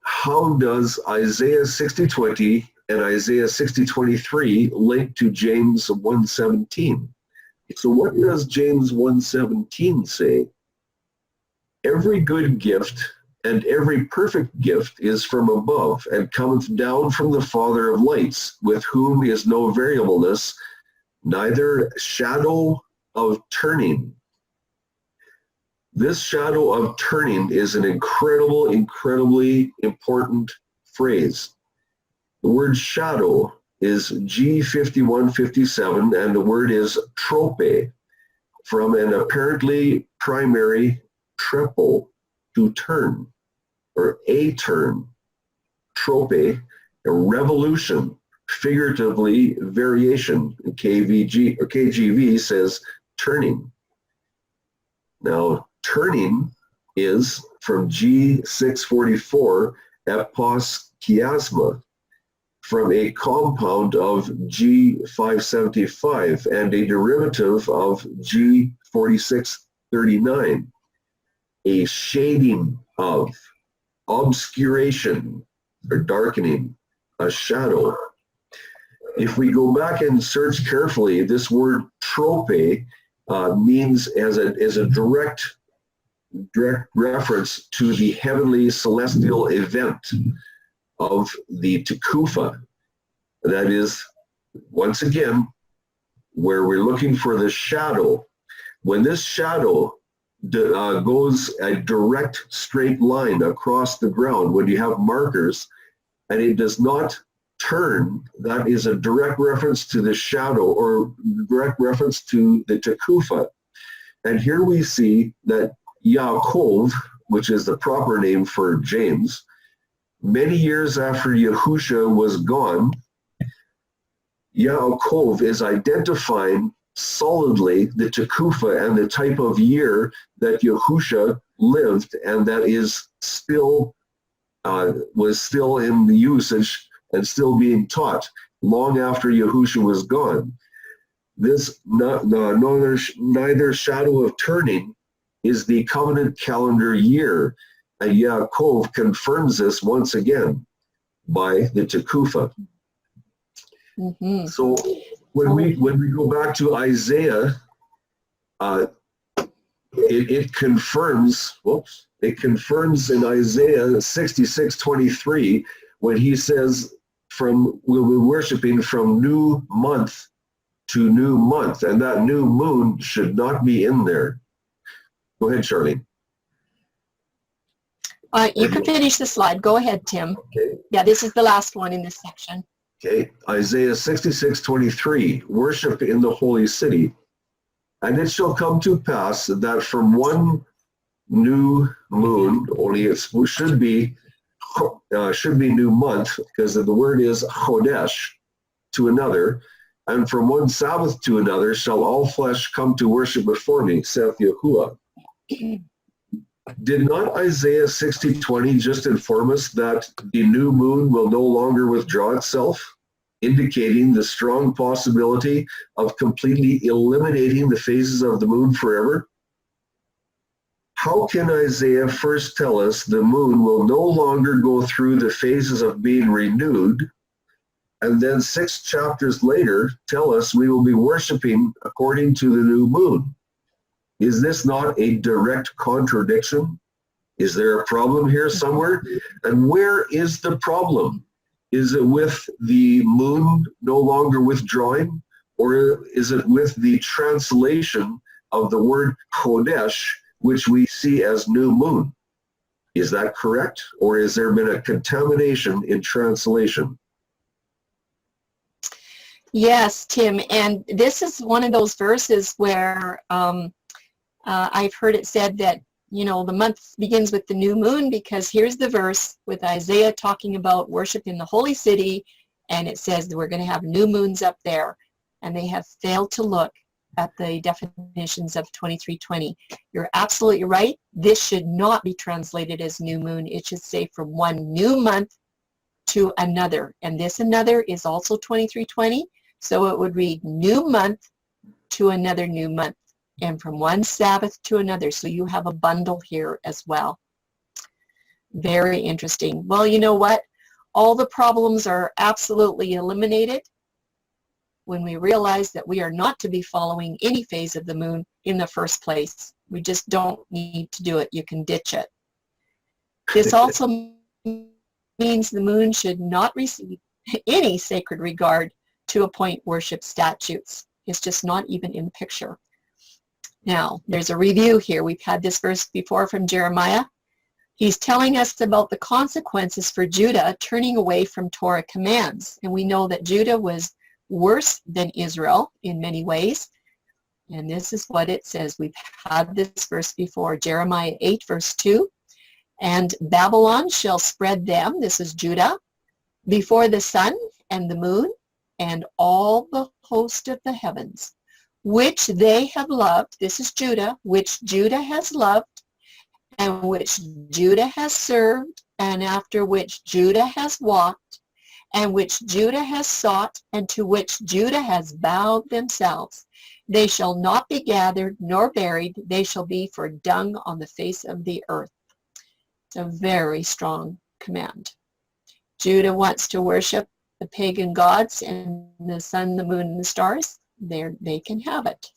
how does Isaiah 60:20 and Isaiah 60:23 link to James 1:17? So what does James 1:17 say? Every good gift and every perfect gift is from above, and cometh down from the Father of lights, with whom is no variableness, neither shadow of turning. This shadow of turning is an incredibly important phrase. The word shadow is G5157, and the word is trope, from an apparently primary trepo, to turn, or a turn. Trope, a revolution, figuratively variation. KJV says turning. Now, turning is from G644, epos chiasma, from a compound of G575 and a derivative of G4639. A shading of, obscuration, or darkening, a shadow. If we go back and search carefully, this word trope means as a direct reference to the heavenly celestial event of the Tekufa. That is, once again, where we're looking for the shadow. When this shadow goes a direct straight line across the ground, when you have markers and it does not turn, that is a direct reference to the shadow, or direct reference to the Tekufa. And here we see that Yaakov, which is the proper name for James, many years after Yahusha was gone, Yaakov is identifying solidly the Tekufa and the type of year that Yahusha lived, and that is still was still in the usage and still being taught long after Yahusha was gone. This neither shadow of turning is the covenant calendar year, and Yaakov confirms this once again by the Tekufa. Mm-hmm. So when we go back to Isaiah, it confirms. It confirms in Isaiah 66:23 when he says, we'll be worshiping from new month to new month, and that new moon should not be in there. Go ahead, Charlene. You can finish the slide. Go ahead, Tim. Okay. Yeah, this is the last one in this section. Okay, Isaiah 66:23, worship in the holy city. And it shall come to pass that from one new moon, only it should be should be new month, because the word is Qodesh, to another, and from one Sabbath to another shall all flesh come to worship before me, saith Yahuwah. Did not Isaiah 60:20 just inform us that the new moon will no longer withdraw itself, indicating the strong possibility of completely eliminating the phases of the moon forever? How can Isaiah first tell us the moon will no longer go through the phases of being renewed, and then 6 chapters later tell us we will be worshiping according to the new moon? Is this not a direct contradiction? Is there a problem here somewhere? And where is the problem? Is it with the moon no longer withdrawing, or is it with the translation of the word Qodesh, which we see as new moon? Is that correct, or has there been a contamination in translation? Yes, Tim, and this is one of those verses where I've heard it said that, you know, the month begins with the new moon, because here's the verse with Isaiah talking about worship in the holy city, and it says that we're going to have new moons up there, and they have failed to look at the definitions of 2320. You're absolutely right. This should not be translated as new moon. It should say from one new month to another, and this another is also 2320, so it would read new month to another new month, and from one Sabbath to another. So you have a bundle here as well. Very interesting. Well, you know what? All the problems are absolutely eliminated when we realize that we are not to be following any phase of the moon in the first place. We just don't need to do it. You can ditch it. This also means the moon should not receive any sacred regard to appoint worship statutes. It's just not even in the picture. Now, there's a review here. We've had this verse before from Jeremiah. He's telling us about the consequences for Judah turning away from Torah commands. And we know that Judah was worse than Israel in many ways. And this is what it says. We've had this verse before, Jeremiah 8, verse 2. And Babylon shall spread them, this is Judah, before the sun and the moon and all the host of the heavens, which they have loved, this is Judah, which Judah has loved, and which Judah has served, and after which Judah has walked, and which Judah has sought, and to which Judah has bowed themselves. They shall not be gathered nor buried, they shall be for dung on the face of the earth. It's a very strong command. Judah wants to worship the pagan gods and the sun, the moon, and the stars. They can have it.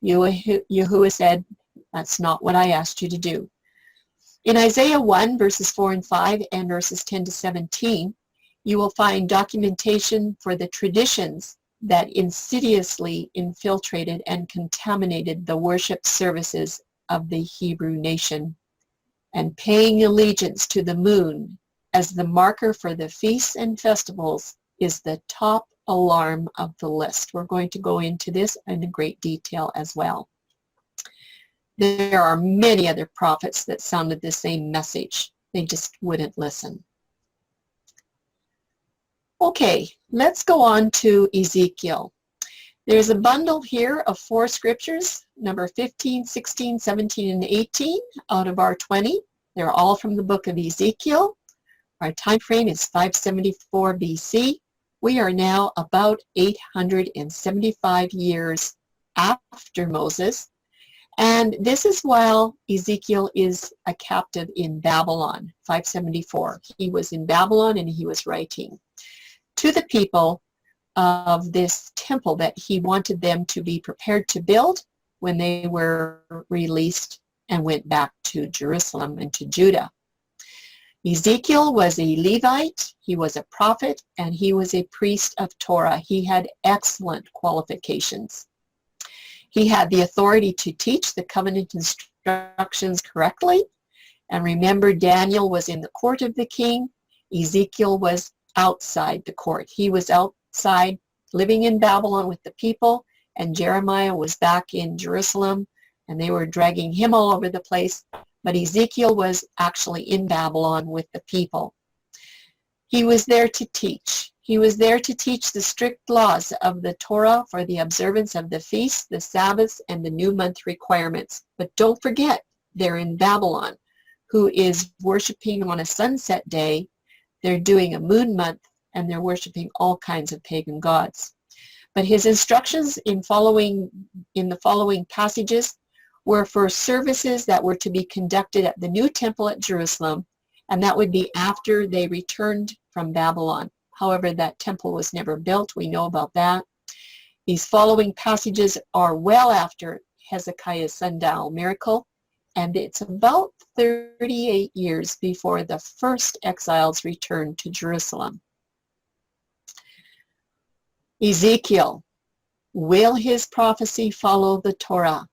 Yahuwah said, that's not what I asked you to do. In Isaiah 1, verses 4 and 5, and verses 10 to 17, you will find documentation for the traditions that insidiously infiltrated and contaminated the worship services of the Hebrew nation, and paying allegiance to the moon as the marker for the feasts and festivals is the top alarm of the list. We're going to go into this in great detail as well. There are many other prophets that sounded the same message. They just wouldn't listen. Okay, let's go on to Ezekiel. There's a bundle here of 4 scriptures, number 15, 16, 17, and 18 out of our 20. They're all from the book of Ezekiel. Our time frame is 574 BC. We are now about 875 years after Moses. And this is while Ezekiel is a captive in Babylon, 574. He was in Babylon and he was writing to the people of this temple that he wanted them to be prepared to build when they were released and went back to Jerusalem and to Judah. Ezekiel was a Levite, he was a prophet, and he was a priest of Torah. He had excellent qualifications. He had the authority to teach the covenant instructions correctly. And remember, Daniel was in the court of the king. Ezekiel was outside the court. He was outside living in Babylon with the people, and Jeremiah was back in Jerusalem, and they were dragging him all over the place. But Ezekiel was actually in Babylon with the people. He was there to teach. He was there to teach the strict laws of the Torah for the observance of the feasts, the Sabbaths, and the new month requirements. But don't forget, they're in Babylon, who is worshiping on a sunset day. They're doing a moon month, and they're worshiping all kinds of pagan gods. But his instructions in the following passages were for services that were to be conducted at the new temple at Jerusalem, and that would be after they returned from Babylon. However, that temple was never built. We know about that. These following passages are well after Hezekiah's sundial miracle, and it's about 38 years before the first exiles returned to Jerusalem. Ezekiel, will his prophecy follow the Torah?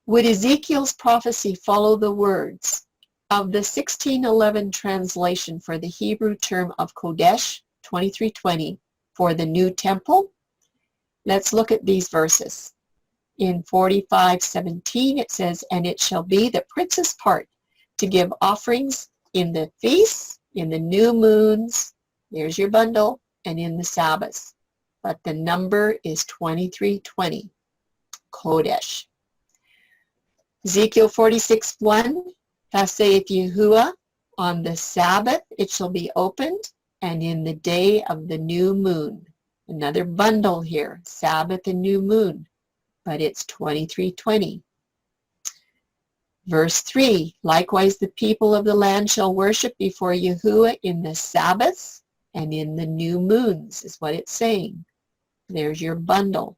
Would Ezekiel's prophecy follow the words of the 1611 translation for the Hebrew term of Qodesh, 2320, for the new temple? Let's look at these verses. In 45:17 it says, "And it shall be the prince's part to give offerings in the feasts, in the new moons," there's your bundle, "and in the Sabbaths." But the number is 2320, Qodesh. Ezekiel 46:1, "Thus saith Yahuwah, on the Sabbath it shall be opened, and in the day of the new moon." Another bundle here, Sabbath and new moon, but it's 2320. Verse 3, "Likewise the people of the land shall worship before Yahuwah in the Sabbaths and in the new moons," is what it's saying. There's your bundle.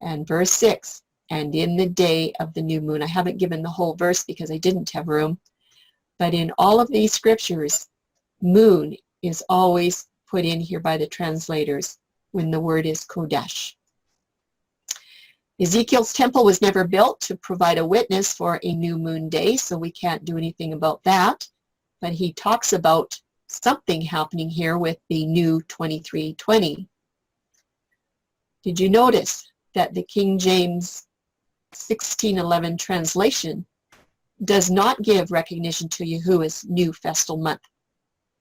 And verse 6, "And in the day of the new moon." I haven't given the whole verse because I didn't have room. But in all of these scriptures, moon is always put in here by the translators when the word is Qodesh. Ezekiel's temple was never built to provide a witness for a new moon day, so we can't do anything about that. But he talks about something happening here with the new 2320. Did you notice that the King James 1611 translation does not give recognition to Yahuwah's new festal month?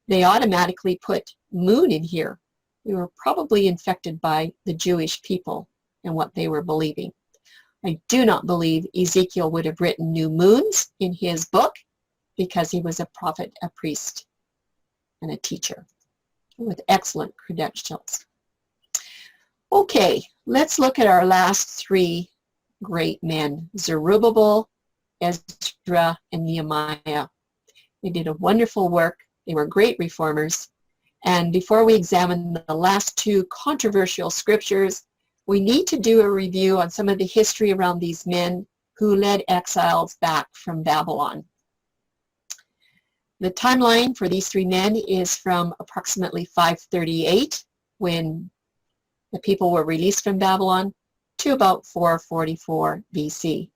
They automatically put moon in here. They were probably infected by the Jewish people and what they were believing. I do not believe Ezekiel would have written new moons in his book because he was a prophet, a priest, and a teacher with excellent credentials. Okay, let's look at our last three great men, Zerubbabel, Ezra, and Nehemiah. They did a wonderful work. They were great reformers. And before we examine the last two controversial scriptures, we need to do a review on some of the history around these men who led exiles back from Babylon. The timeline for these three men is from approximately 538, when the people were released from Babylon, to about 444 BC.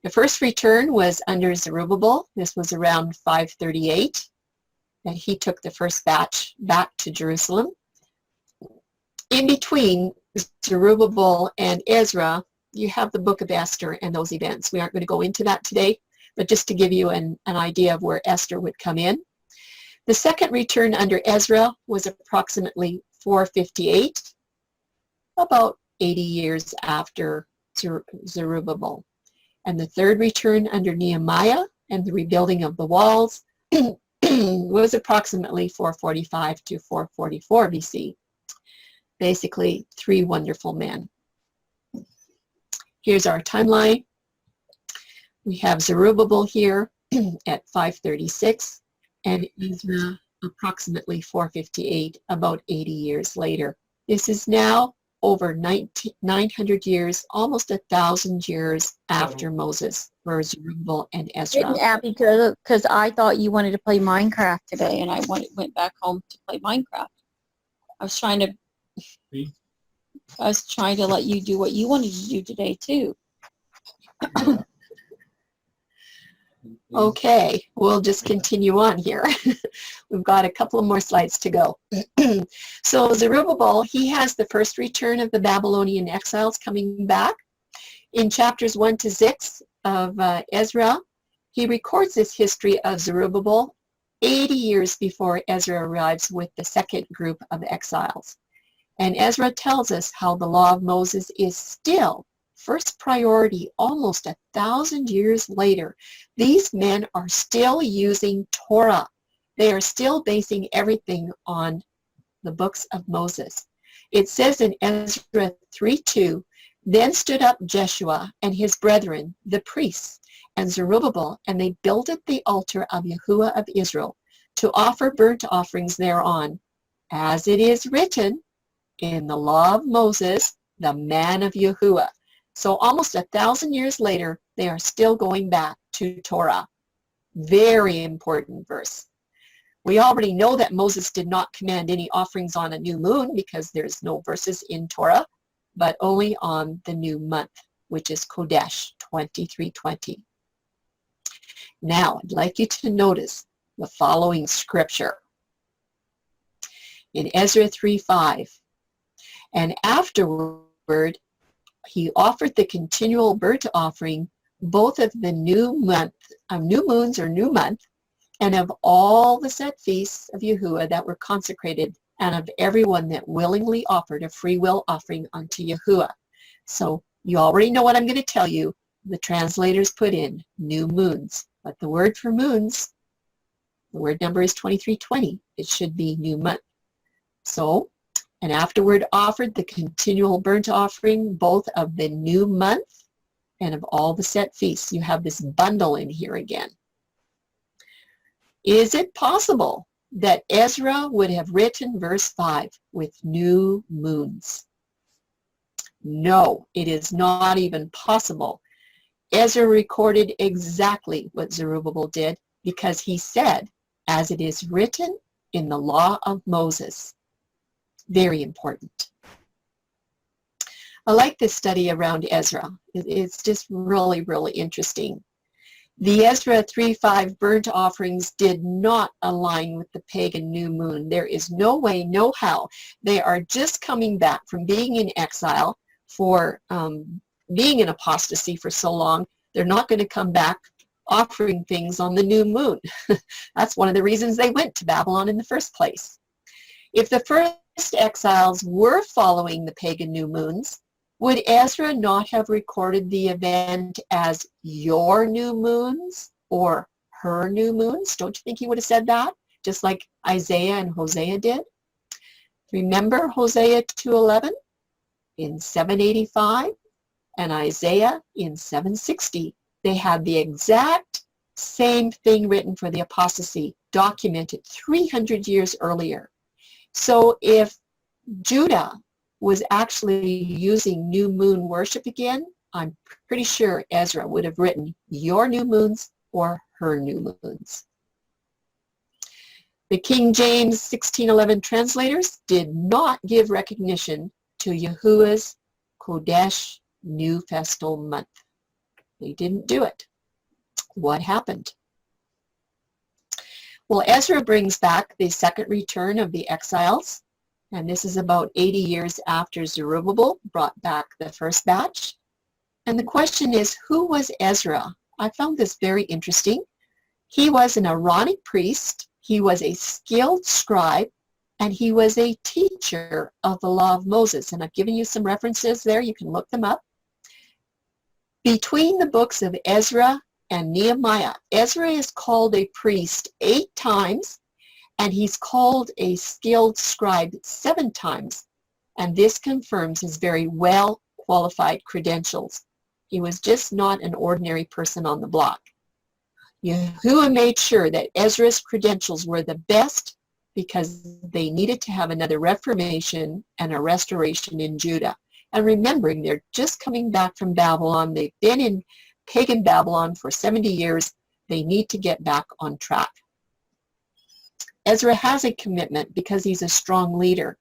The first return was under Zerubbabel. This was around 538, and he took the first batch back to Jerusalem. In between Zerubbabel and Ezra, you have the book of Esther and those events. We aren't going to go into that today, but just to give you an idea of where Esther would come in. The second return under Ezra was approximately 458, about 80 years after Zerubbabel. And the third return under Nehemiah and the rebuilding of the walls was approximately 445 to 444 BC. Basically, three wonderful men. Here's our timeline. We have Zerubbabel here at 536 and Ezra approximately 458, about 80 years later. This is now over 900 years, almost 1,000 years after Moses, for Zerubbabel and Ezra. Didn't Abby go because I thought you wanted to play Minecraft today, and I went back home to play Minecraft. I was trying to let you do what you wanted to do today too. Okay, we'll just continue on here. We've got a couple of more slides to go. So Zerubbabel, he has the first return of the Babylonian exiles coming back. In chapters 1 to 6 of Ezra, he records this history of Zerubbabel 80 years before Ezra arrives with the second group of exiles. And Ezra tells us how the law of Moses is still first priority almost 1,000 years later. These men are still using Torah. They are still basing everything on the books of Moses. It says in Ezra 3:2, then stood up Jeshua and his brethren, the priests, and Zerubbabel, and they builded the altar of Yahuwah of Israel to offer burnt offerings thereon, as it is written in the law of Moses, the man of Yahuwah. So almost 1,000 years later, they are still going back to Torah. Very important verse. We already know that Moses did not command any offerings on a new moon because there's no verses in Torah, but only on the new month, which is Qodesh 2320. Now, I'd like you to notice the following scripture. In Ezra 3:5, and afterward he offered the continual burnt offering, both of the new moons or new month, and of all the set feasts of Yahuwah that were consecrated, and of everyone that willingly offered a free will offering unto Yahuwah. So you already know what I'm going to tell you. The translators put in new moons, but the word for moons, the word number is 2320. It should be new month. So, and afterward offered the continual burnt offering, both of the new month and of all the set feasts. You have this bundle in here again. Is it possible that Ezra would have written verse 5 with new moons? No, it is not even possible. Ezra recorded exactly what Zerubbabel did because he said, as it is written in the law of Moses. Very important. I like this study around Ezra. It's just really, really interesting. The Ezra 3:5 burnt offerings did not align with the pagan new moon. There is no way, no how. They are just coming back from being in exile for being in apostasy for so long. They're not going to come back offering things on the new moon. That's one of the reasons they went to Babylon in the first place. If the first exiles were following the pagan new moons, would Ezra not have recorded the event as your new moons or her new moons? Don't you think he would have said that? Just like Isaiah and Hosea did? Remember Hosea 2:11 in 785 and Isaiah in 760. They had the exact same thing written for the apostasy, documented 300 years earlier. So if Judah was actually using new moon worship again, I'm pretty sure Ezra would have written your new moons or her new moons. The King James 1611 translators did not give recognition to Yahuwah's Qodesh new festal month. They didn't do it. What happened? Well, Ezra brings back the second return of the exiles, and this is about 80 years after Zerubbabel brought back the first batch. And the question is, who was Ezra? I found this very interesting. He was an Aaronic priest, he was a skilled scribe, and he was a teacher of the law of Moses. And I've given you some references there. You can look them up. Between the books of Ezra and Nehemiah, Ezra is called a priest 8 times, and he's called a skilled scribe 7 times. And this confirms his very well qualified credentials. He was just not an ordinary person on the block. Yahuwah made sure that Ezra's credentials were the best because they needed to have another reformation and a restoration in Judah. And remembering, they're just coming back from Babylon. They've been in pagan Babylon for 70 years. They need to get back on track. Ezra has a commitment because he's a strong leader.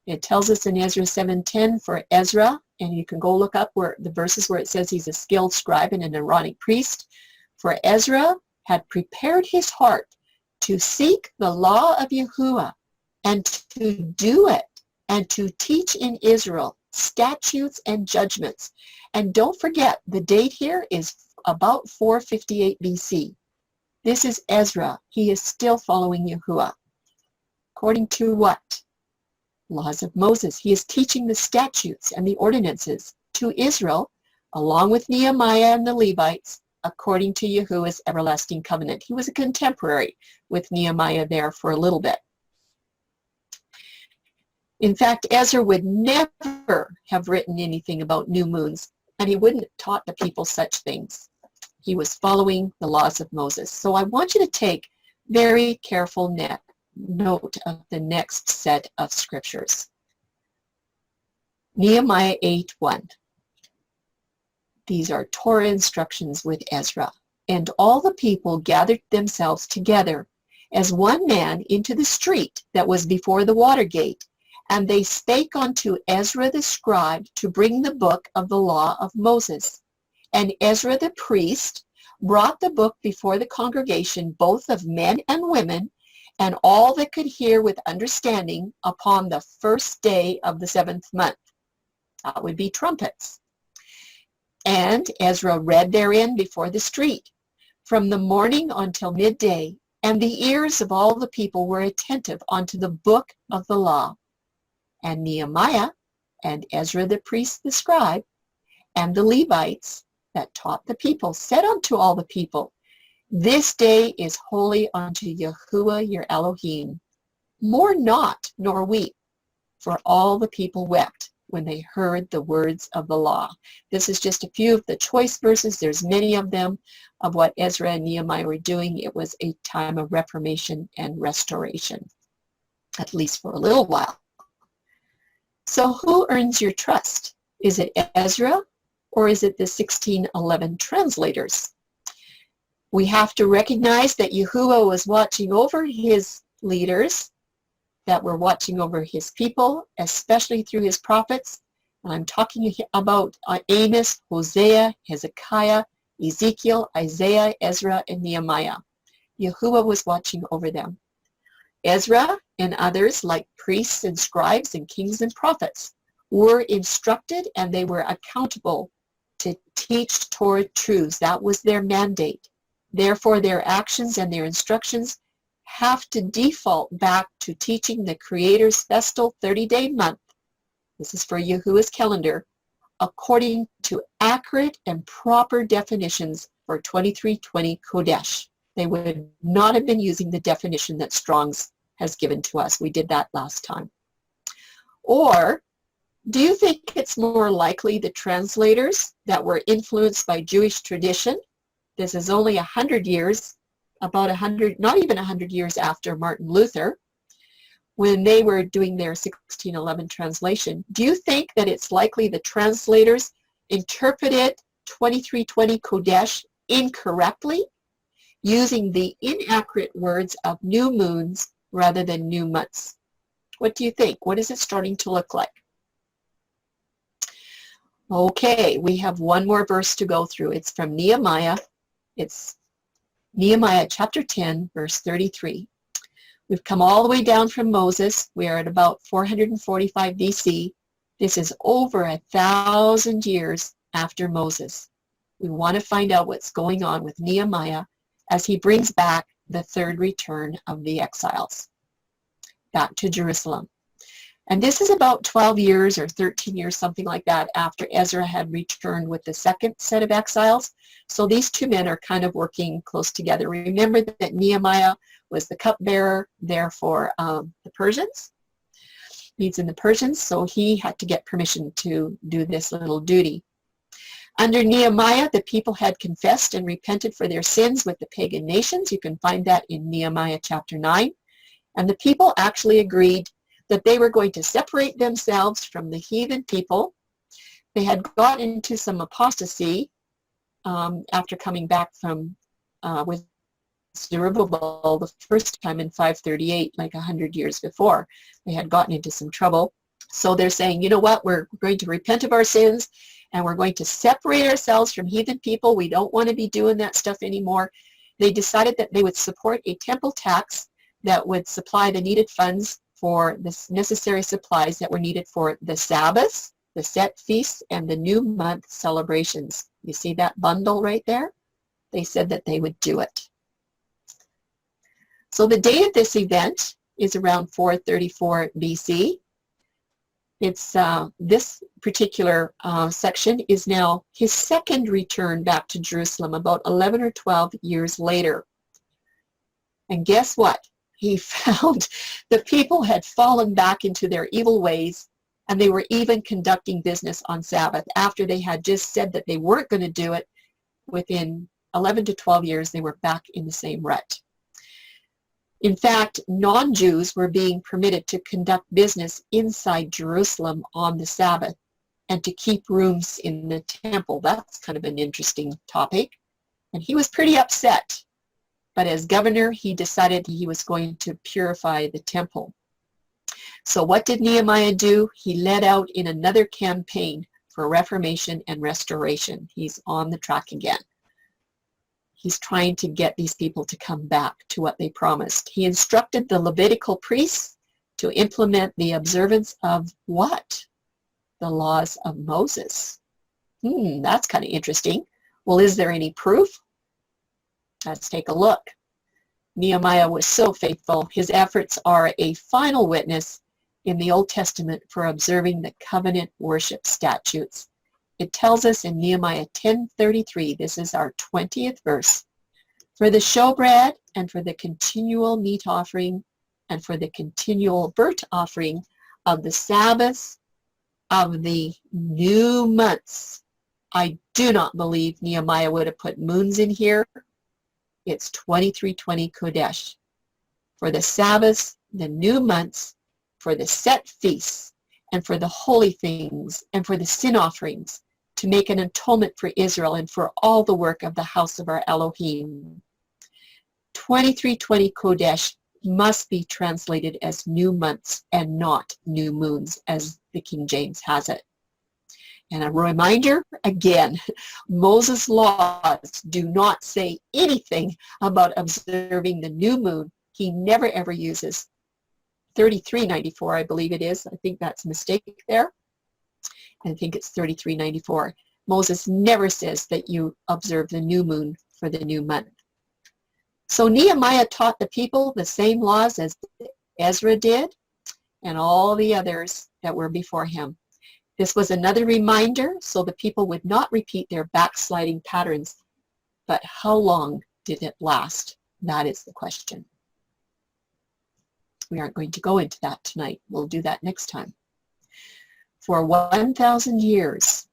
It tells us in Ezra 7:10 for Ezra, and you can go look up where the verses where it says he's a skilled scribe and an Aaronic priest. For Ezra had prepared his heart to seek the law of Yahuwah and to do it and to teach in Israel statutes and judgments. And don't forget, the date here is about 458 BC. This is Ezra. He is still following Yahuwah. According to what? Laws of Moses. He is teaching the statutes and the ordinances to Israel, along with Nehemiah and the Levites, according to Yahuwah's everlasting covenant. He was a contemporary with Nehemiah there for a little bit. In fact, Ezra would never have written anything about new moons, and he wouldn't have taught the people such things. He was following the laws of Moses. So I want you to take very careful note of the next set of scriptures. Nehemiah 8:1. These are Torah instructions with Ezra. And all the people gathered themselves together as one man into the street that was before the water gate. And they spake unto Ezra the scribe to bring the book of the law of Moses. And Ezra the priest brought the book before the congregation, both of men and women, and all that could hear with understanding upon the first day of the 7th month. That would be trumpets. And Ezra read therein before the street, from the morning until midday, and the ears of all the people were attentive unto the book of the law. And Nehemiah and Ezra the priest the scribe and the Levites that taught the people said unto all the people, This day is holy unto Yahuwah your Elohim. Mourn not, nor weep, for all the people wept when they heard the words of the law. This is just a few of the choice verses. There's many of them of what Ezra and Nehemiah were doing. It was a time of reformation and restoration, at least for a little while. So who earns your trust? Is it Ezra or is it the 1611 translators? We have to recognize that Yahuwah was watching over his leaders, that were watching over his people, especially through his prophets. And I'm talking about Amos, Hosea, Hezekiah, Ezekiel, Isaiah, Ezra, and Nehemiah. Yahuwah was watching over them. Ezra and others, like priests and scribes and kings and prophets, were instructed and they were accountable to teach Torah truths. That was their mandate. Therefore, their actions and their instructions have to default back to teaching the Creator's festal 30-day month. This is for Yahuwah's calendar, according to accurate and proper definitions for 2320 Qodesh. They would not have been using the definition that Strong's has given to us. We did that last time. Or do you think it's more likely the translators that were influenced by Jewish tradition? This is only 100 years, about 100, not even 100 years after Martin Luther, when they were doing their 1611 translation. Do you think that it's likely the translators interpreted 2320 Qodesh incorrectly, using the inaccurate words of new moons rather than new months? What do you think? What is it starting to look like? Okay, we have one more verse to go through. It's from Nehemiah. It's Nehemiah chapter 10, verse 33. We've come all the way down from Moses. We are at about 445 BC. This is over 1,000 years after Moses. We want to find out what's going on with Nehemiah as he brings back the third return of the exiles back to Jerusalem. And this is about 12 years or 13 years, something like that, after Ezra had returned with the second set of exiles. So these two men are kind of working close together. Remember that Nehemiah was the cupbearer there for the Persians, Medes and the Persians, so he had to get permission to do this little duty. Under Nehemiah, the people had confessed and repented for their sins with the pagan nations. You can find that in Nehemiah chapter 9. And the people actually agreed that they were going to separate themselves from the heathen people. They had got into some apostasy after coming back from with Zerubbabel the first time in 538, like 100 years before. They had gotten into some trouble. So they're saying, you know what, we're going to repent of our sins and we're going to separate ourselves from heathen people. We don't want to be doing that stuff anymore. They decided that they would support a temple tax that would supply the needed funds for the necessary supplies that were needed for the Sabbaths, the set feasts, and the new month celebrations. You see that bundle right there? They said that they would do it. So the date of this event is around 434 BC. It's this particular section is now his second return back to Jerusalem, about 11 or 12 years later. And guess what? He found the people had fallen back into their evil ways, and they were even conducting business on Sabbath. After they had just said that they weren't going to do it, within 11 to 12 years, they were back in the same rut. In fact, non-Jews were being permitted to conduct business inside Jerusalem on the Sabbath and to keep rooms in the temple. That's kind of an interesting topic. And he was pretty upset. But as governor, he decided he was going to purify the temple. So what did Nehemiah do? He led out in another campaign for reformation and restoration. He's on the track again. He's trying to get these people to come back to what they promised. He instructed the Levitical priests to implement the observance of what? The laws of Moses. That's kind of interesting. Well, is there any proof? Let's take a look. Nehemiah was so faithful. His efforts are a final witness in the Old Testament for observing the covenant worship statutes. It tells us in Nehemiah 10:33, this is our 20th verse, for the showbread and for the continual meat offering and for the continual burnt offering of the Sabbaths of the new months. I do not believe Nehemiah would have put moons in here. It's 2320 Qodesh. For the Sabbaths, the new months, for the set feasts, and for the holy things, and for the sin offerings, to make an atonement for Israel and for all the work of the house of our Elohim. 2320 Qodesh must be translated as new months and not new moons, as the King James has it. And a reminder, again, Moses' laws do not say anything about observing the new moon. He never ever uses 3394, I believe it is. I think that's a mistake there. I think it's 3394. Moses never says that you observe the new moon for the new month. So Nehemiah taught the people the same laws as Ezra did and all the others that were before him. This was another reminder so the people would not repeat their backsliding patterns. But how long did it last? That is the question. We aren't going to go into that tonight. We'll do that next time. For 1,000 years,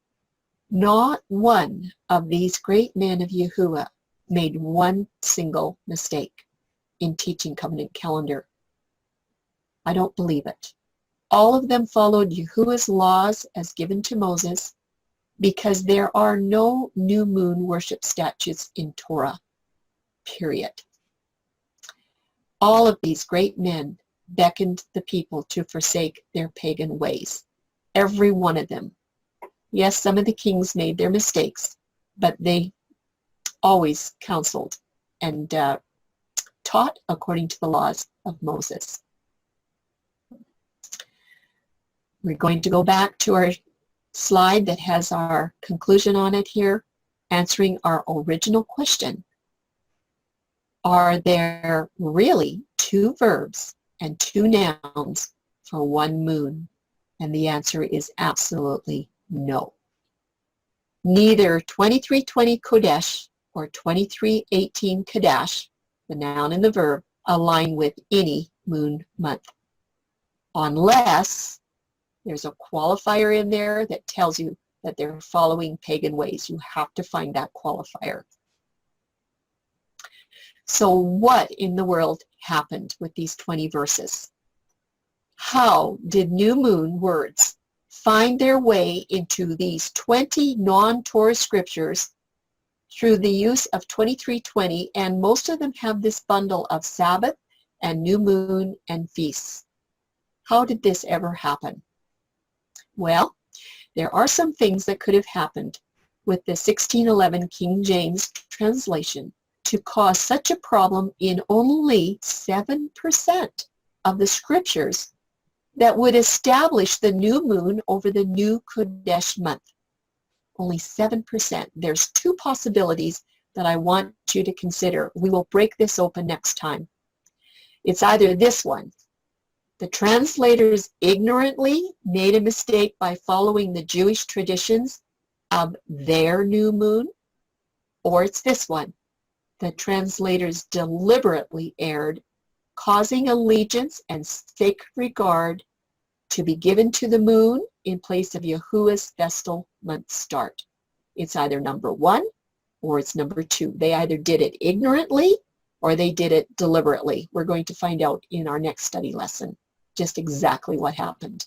not one of these great men of Yahuwah made one single mistake in teaching covenant calendar. I don't believe it. All of them followed Yahuwah's laws as given to Moses because there are no new moon worship statutes in Torah, period. All of these great men beckoned the people to forsake their pagan ways. Every one of them. Yes, some of the kings made their mistakes, but they always counseled and taught according to the laws of Moses. We're going to go back to our slide that has our conclusion on it here, answering our original question. Are there really two verbs and two nouns for one moon? And the answer is absolutely no. Neither 2320 Qodesh or 2318 Kadash, the noun and the verb, align with any moon month. Unless there's a qualifier in there that tells you that they're following pagan ways. You have to find that qualifier. So what in the world happened with these 20 verses? How did new moon words find their way into these 20 non-Torah scriptures through the use of 2320, and most of them have this bundle of Sabbath and new moon and feasts? How did this ever happen? Well, there are some things that could have happened with the 1611 King James translation to cause such a problem in only 7% of the scriptures that would establish the new moon over the new Qodesh month. Only 7%. There's two possibilities that I want you to consider. We will break this open next time. It's either this one. The translators ignorantly made a mistake by following the Jewish traditions of their new moon, or it's this one. The translators deliberately erred, causing allegiance and sacred regard to be given to the moon in place of Yahuwah's festal month start. It's either number 1 or it's number 2. They either did it ignorantly or they did it deliberately. We're going to find out in our next study lesson just exactly what happened.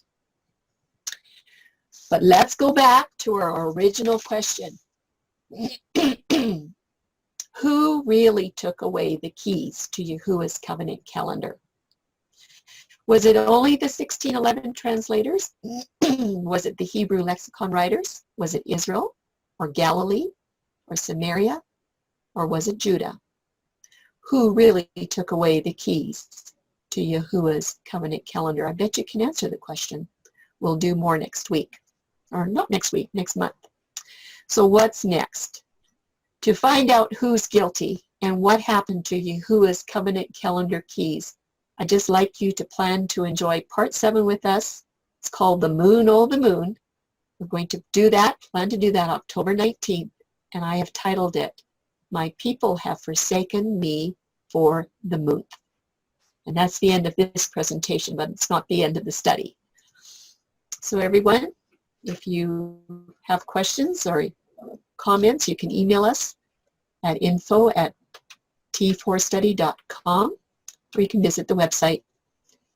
But let's go back to our original question. Who really took away the keys to Yahuwah's covenant calendar? Was it only the 1611 translators? Was it the Hebrew lexicon writers? Was it Israel or Galilee or Samaria? Or was it Judah? Who really took away the keys to Yahuwah's covenant calendar? I bet you can answer the question. We'll do more next week. Or not next week, next month. So what's next? To find out who's guilty and what happened to Yahuwah's covenant calendar keys, I'd just like you to plan to enjoy part 7 with us. It's called The Moon, Oh the Moon. We're going to do that, plan to do that October 19th, and I have titled it, My People Have Forsaken Me for the Moon. And that's the end of this presentation, but it's not the end of the study. So everyone, if you have questions or comments, you can email us at info@t4study.com, or you can visit the website,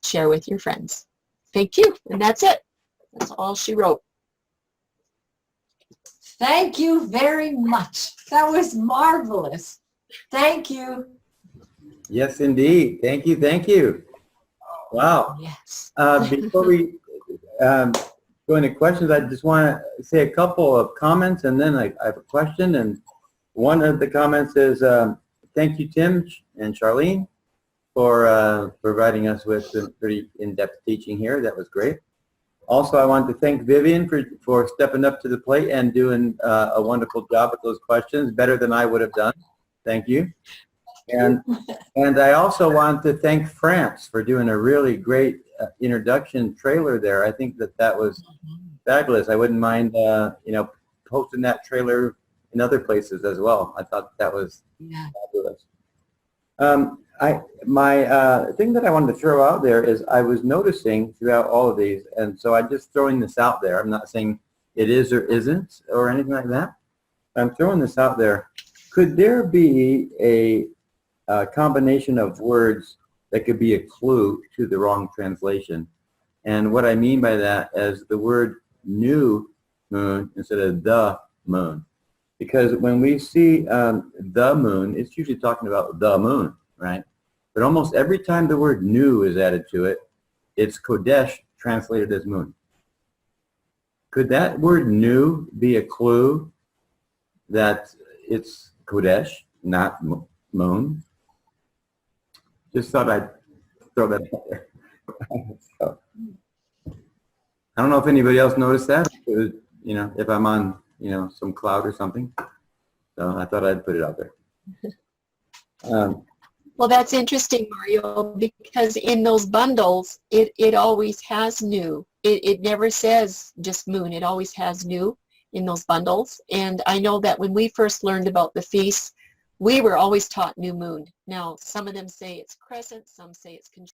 share with your friends. Thank you, and that's it. That's all she wrote. Thank you very much. That was marvelous. Thank you. Yes, indeed. Thank you. Thank you. Wow. Yes. Before we go into questions, I just want to say a couple of comments, and then I have a question. And one of the comments is, thank you, Tim and Charlene, for providing us with some pretty in-depth teaching here. That was great. Also, I want to thank Vivian for stepping up to the plate and doing a wonderful job with those questions, better than I would have done. Thank you. And I also want to thank France for doing a really great introduction trailer there. I think that was fabulous. I wouldn't mind, posting that trailer in other places as well. I thought that was fabulous. My thing that I wanted to throw out there is I was noticing throughout all of these, and so I'm just throwing this out there. I'm not saying it is or isn't or anything like that. I'm throwing this out there. Could there be a combination of words that could be a clue to the wrong translation? And what I mean by that is the word new moon instead of the moon. Because when we see the moon, it's usually talking about the moon, right? But almost every time the word new is added to it, it's Qodesh translated as moon. Could that word new be a clue that it's Qodesh, not moon? Just thought I'd throw that out there. So, I don't know if anybody else noticed that. It was, if I'm on, some cloud or something. So I thought I'd put it out there. Well, that's interesting, Mario, because in those bundles, it always has new. It never says just moon. It always has new in those bundles. And I know that when we first learned about the feasts, we were always taught new moon. Now, some of them say it's crescent, some say it's conjunct.